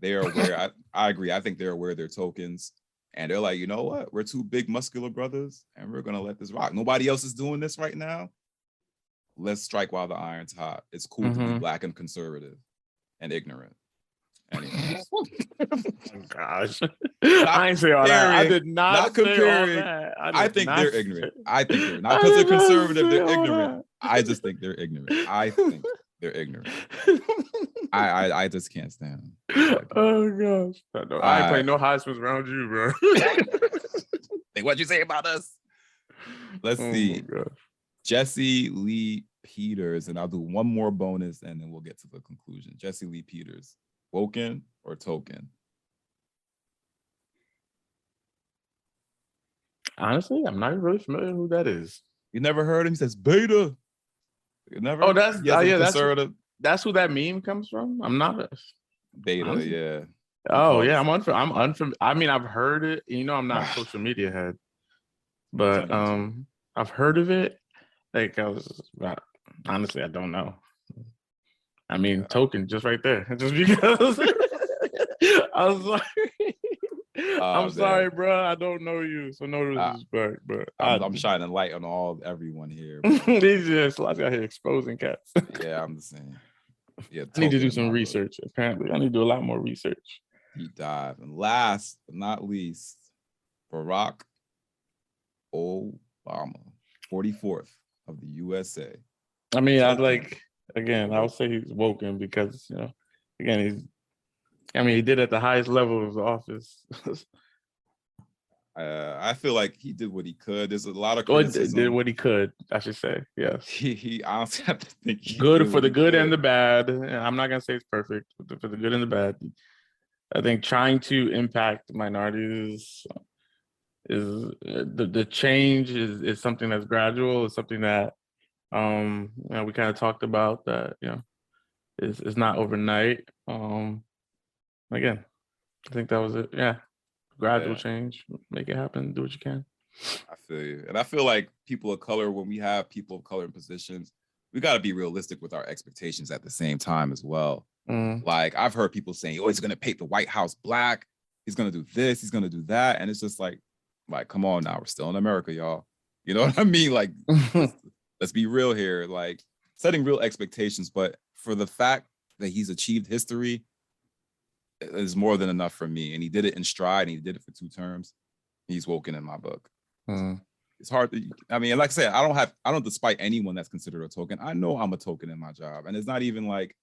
They are aware. I agree. I think they're aware they're tokens. And they're like, you know what? We're two big muscular brothers and we're going to let this rock. Nobody else is doing this right now. Let's strike while the iron's hot. It's cool to be Black and conservative and ignorant. Anyways. Oh, gosh. I ain't say all that. I did not comparing. Say all that. I think they're ignorant. I think they're not because they're conservative, they're ignorant. I just think they're ignorant. I think they're ignorant. I just can't stand them. Oh gosh. I ain't playing no Heisman's around you, bro. Think what you say about us. Let's see. Jesse Lee Peters, and I'll do one more bonus and then we'll get to the conclusion. Jesse Lee Peters, Woken or Token? Honestly, I'm not really familiar with who that is. You never heard him? He says beta. You never? Oh, that's who that meme comes from. I'm not beta. honestly. Yeah. Oh yeah, I'm unfamiliar. I mean, I've heard it. You know, I'm not a social media head, but I've heard of it. Like honestly, I don't know. I mean, Token just right there, just because. I'm sorry. I'm sorry, bro. I don't know you, so no disrespect. But I'm shining light on everyone here. These just out here exposing cats. Yeah, I'm the same. Yeah, I need to do some research. Apparently, I need to do a lot more research. Deep dive. And last but not least, Barack Obama, 44th of the USA. I mean, I would say he's woken because, you know, again, he did at the highest level of the office. I feel like he did what he could. There's a lot of criticism. Did what he could, I should say. Yes. He honestly have to think good for the good and the bad. I'm not gonna say it's perfect, but for the good and the bad. I think trying to impact minorities is the change is something that's gradual. It's something that we kind of talked about that is not overnight. Again, I think that was it. Yeah. Gradual change, make it happen, do what you can. I feel you. And I feel like people of color, when we have people of color in positions, we got to be realistic with our expectations at the same time as well. Like I've heard people saying, oh, he's going to paint the White House black. He's going to do this. He's going to do that. And it's just like, come on now. We're still in America, y'all. You know what I mean? Like, let's be real here. Like setting real expectations. But for the fact that he's achieved history, is more than enough for me. And he did it in stride, and he did it for 2 terms. He's woken in my book. It's hard to, I mean, like I said, I don't despite anyone that's considered a token. I know I'm a token in my job. And it's not even like,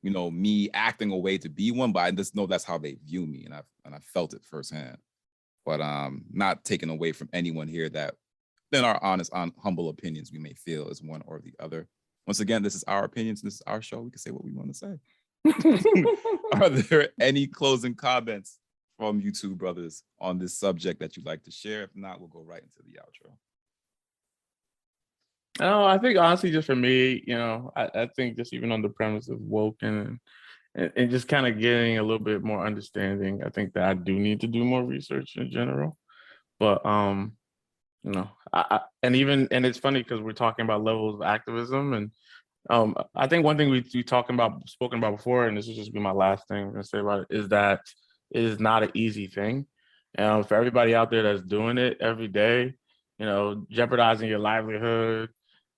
you know, me acting a way to be one, but I just know that's how they view me. And I felt it firsthand. But not taken away from anyone here that in our honest, humble opinions, we may feel is one or the other. Once again, this is our opinions. This is our show. We can say what we want to say. Are there any closing comments from you two brothers on this subject that you'd like to share? If not, we'll go right into the outro. Oh, I think honestly, just for me, you know, I think just even on the premise of Woken and just kind of getting a little bit more understanding, I think that I do need to do more research in general. But you know, and it's funny because we're talking about levels of activism, and I think one thing we spoken about before, and this will just be my last thing I'm gonna say about it, is that it is not an easy thing. For everybody out there that's doing it every day, you know, jeopardizing your livelihood,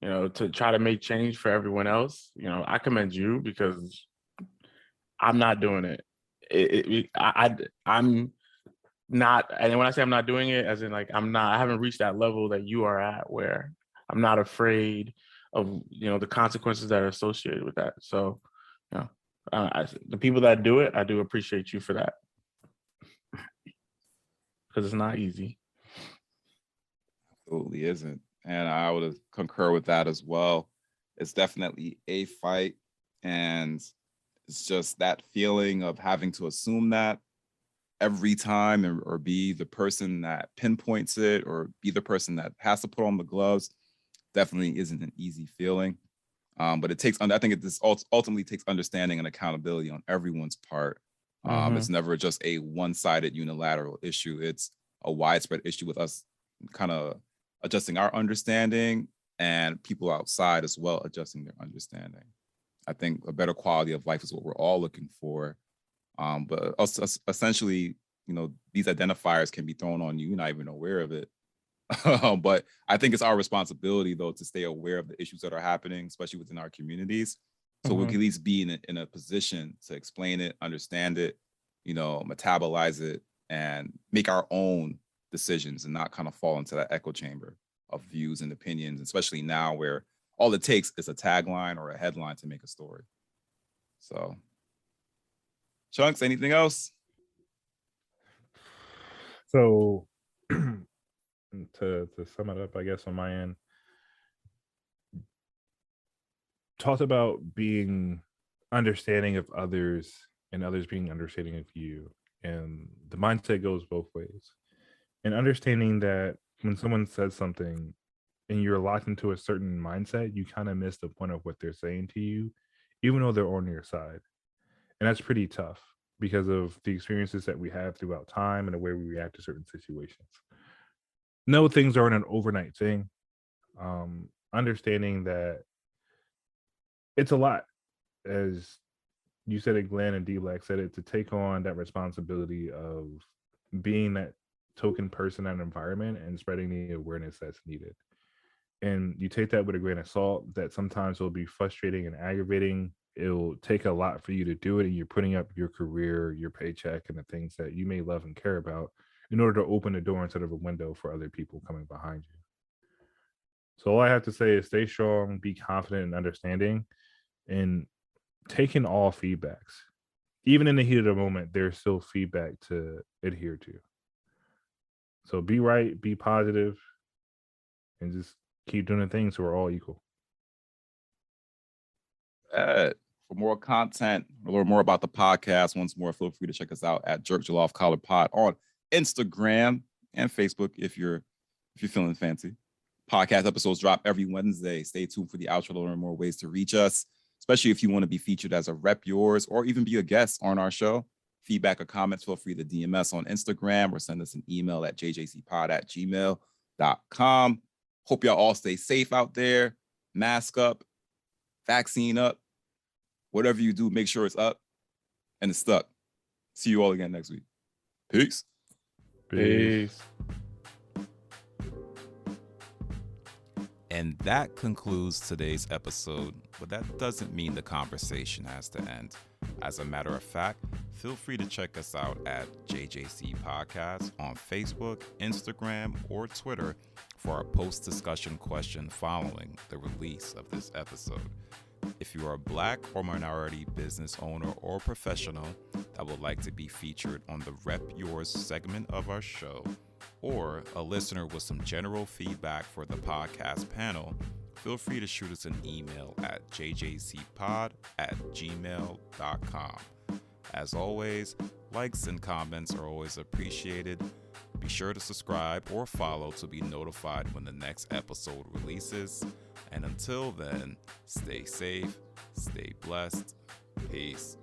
you know, to try to make change for everyone else, you know, I commend you because I'm not doing it. I'm not, and when I say I'm not doing it, as in like I haven't reached that level that you are at where I'm not afraid of, you know, the consequences that are associated with that. So, you know, the people that do it, I do appreciate you for that, because it's not easy. Absolutely isn't. And I would concur with that as well. It's definitely a fight. And it's just that feeling of having to assume that every time or be the person that pinpoints it or be the person that has to put on the gloves definitely isn't an easy feeling. But it takes, I think this ultimately takes understanding and accountability on everyone's part. It's never just a one-sided unilateral issue. It's a widespread issue with us kind of adjusting our understanding and people outside as well adjusting their understanding. I think a better quality of life is what we're all looking for. But essentially, you know, these identifiers can be thrown on you, you're not even aware of it. But I think it's our responsibility, though, to stay aware of the issues that are happening, especially within our communities. So we can at least be in a position to explain it, understand it, you know, metabolize it, and make our own decisions and not kind of fall into that echo chamber of views and opinions, especially now where all it takes is a tagline or a headline to make a story. So, Chunks, anything else? So to sum it up, I guess on my end, talked about being understanding of others and others being understanding of you. And the mindset goes both ways. And understanding that when someone says something and you're locked into a certain mindset, you kind of miss the point of what they're saying to you, even though they're on your side. And that's pretty tough because of the experiences that we have throughout time and the way we react to certain situations. No, things aren't an overnight thing. Understanding that it's a lot, as you said it, Glenn and D-Black said it, to take on that responsibility of being that token person in an environment and spreading the awareness that's needed. And you take that with a grain of salt, that sometimes it'll be frustrating and aggravating. It'll take a lot for you to do it, and you're putting up your career, your paycheck, and the things that you may love and care about in order to open the door instead of a window for other people coming behind you. So all I have to say is stay strong, be confident and understanding, and taking all feedbacks. Even in the heat of the moment, there's still feedback to adhere to. So be right, be positive, and just keep doing the things so we're all equal. For more content, or learn more about the podcast, once more, feel free to check us out at Jerk Jaloff Collar Pod on Instagram and Facebook if you're feeling fancy. Podcast episodes drop every Wednesday. Stay tuned for the outro to learn more ways to reach us, especially if you want to be featured as a rep yours or even be a guest on our show. Feedback or comments, feel free to DM us on Instagram or send us an email at jjcpod@gmail.com. Hope y'all all stay safe out there. Mask up, vaccine up. Whatever you do, make sure it's up and it's stuck. See you all again next week. Peace. Peace. And that concludes today's episode, but that doesn't mean the conversation has to end. As a matter of fact, feel free to check us out at JJC Podcast on Facebook, Instagram, or Twitter for our post-discussion question following the release of this episode. If you are a Black or minority business owner or professional that would like to be featured on the Rep Yours segment of our show, or a listener with some general feedback for the podcast panel, feel free to shoot us an email at jjcpod@gmail.com. As always, likes and comments are always appreciated. Be sure to subscribe or follow to be notified when the next episode releases. And until then, stay safe, stay blessed. Peace.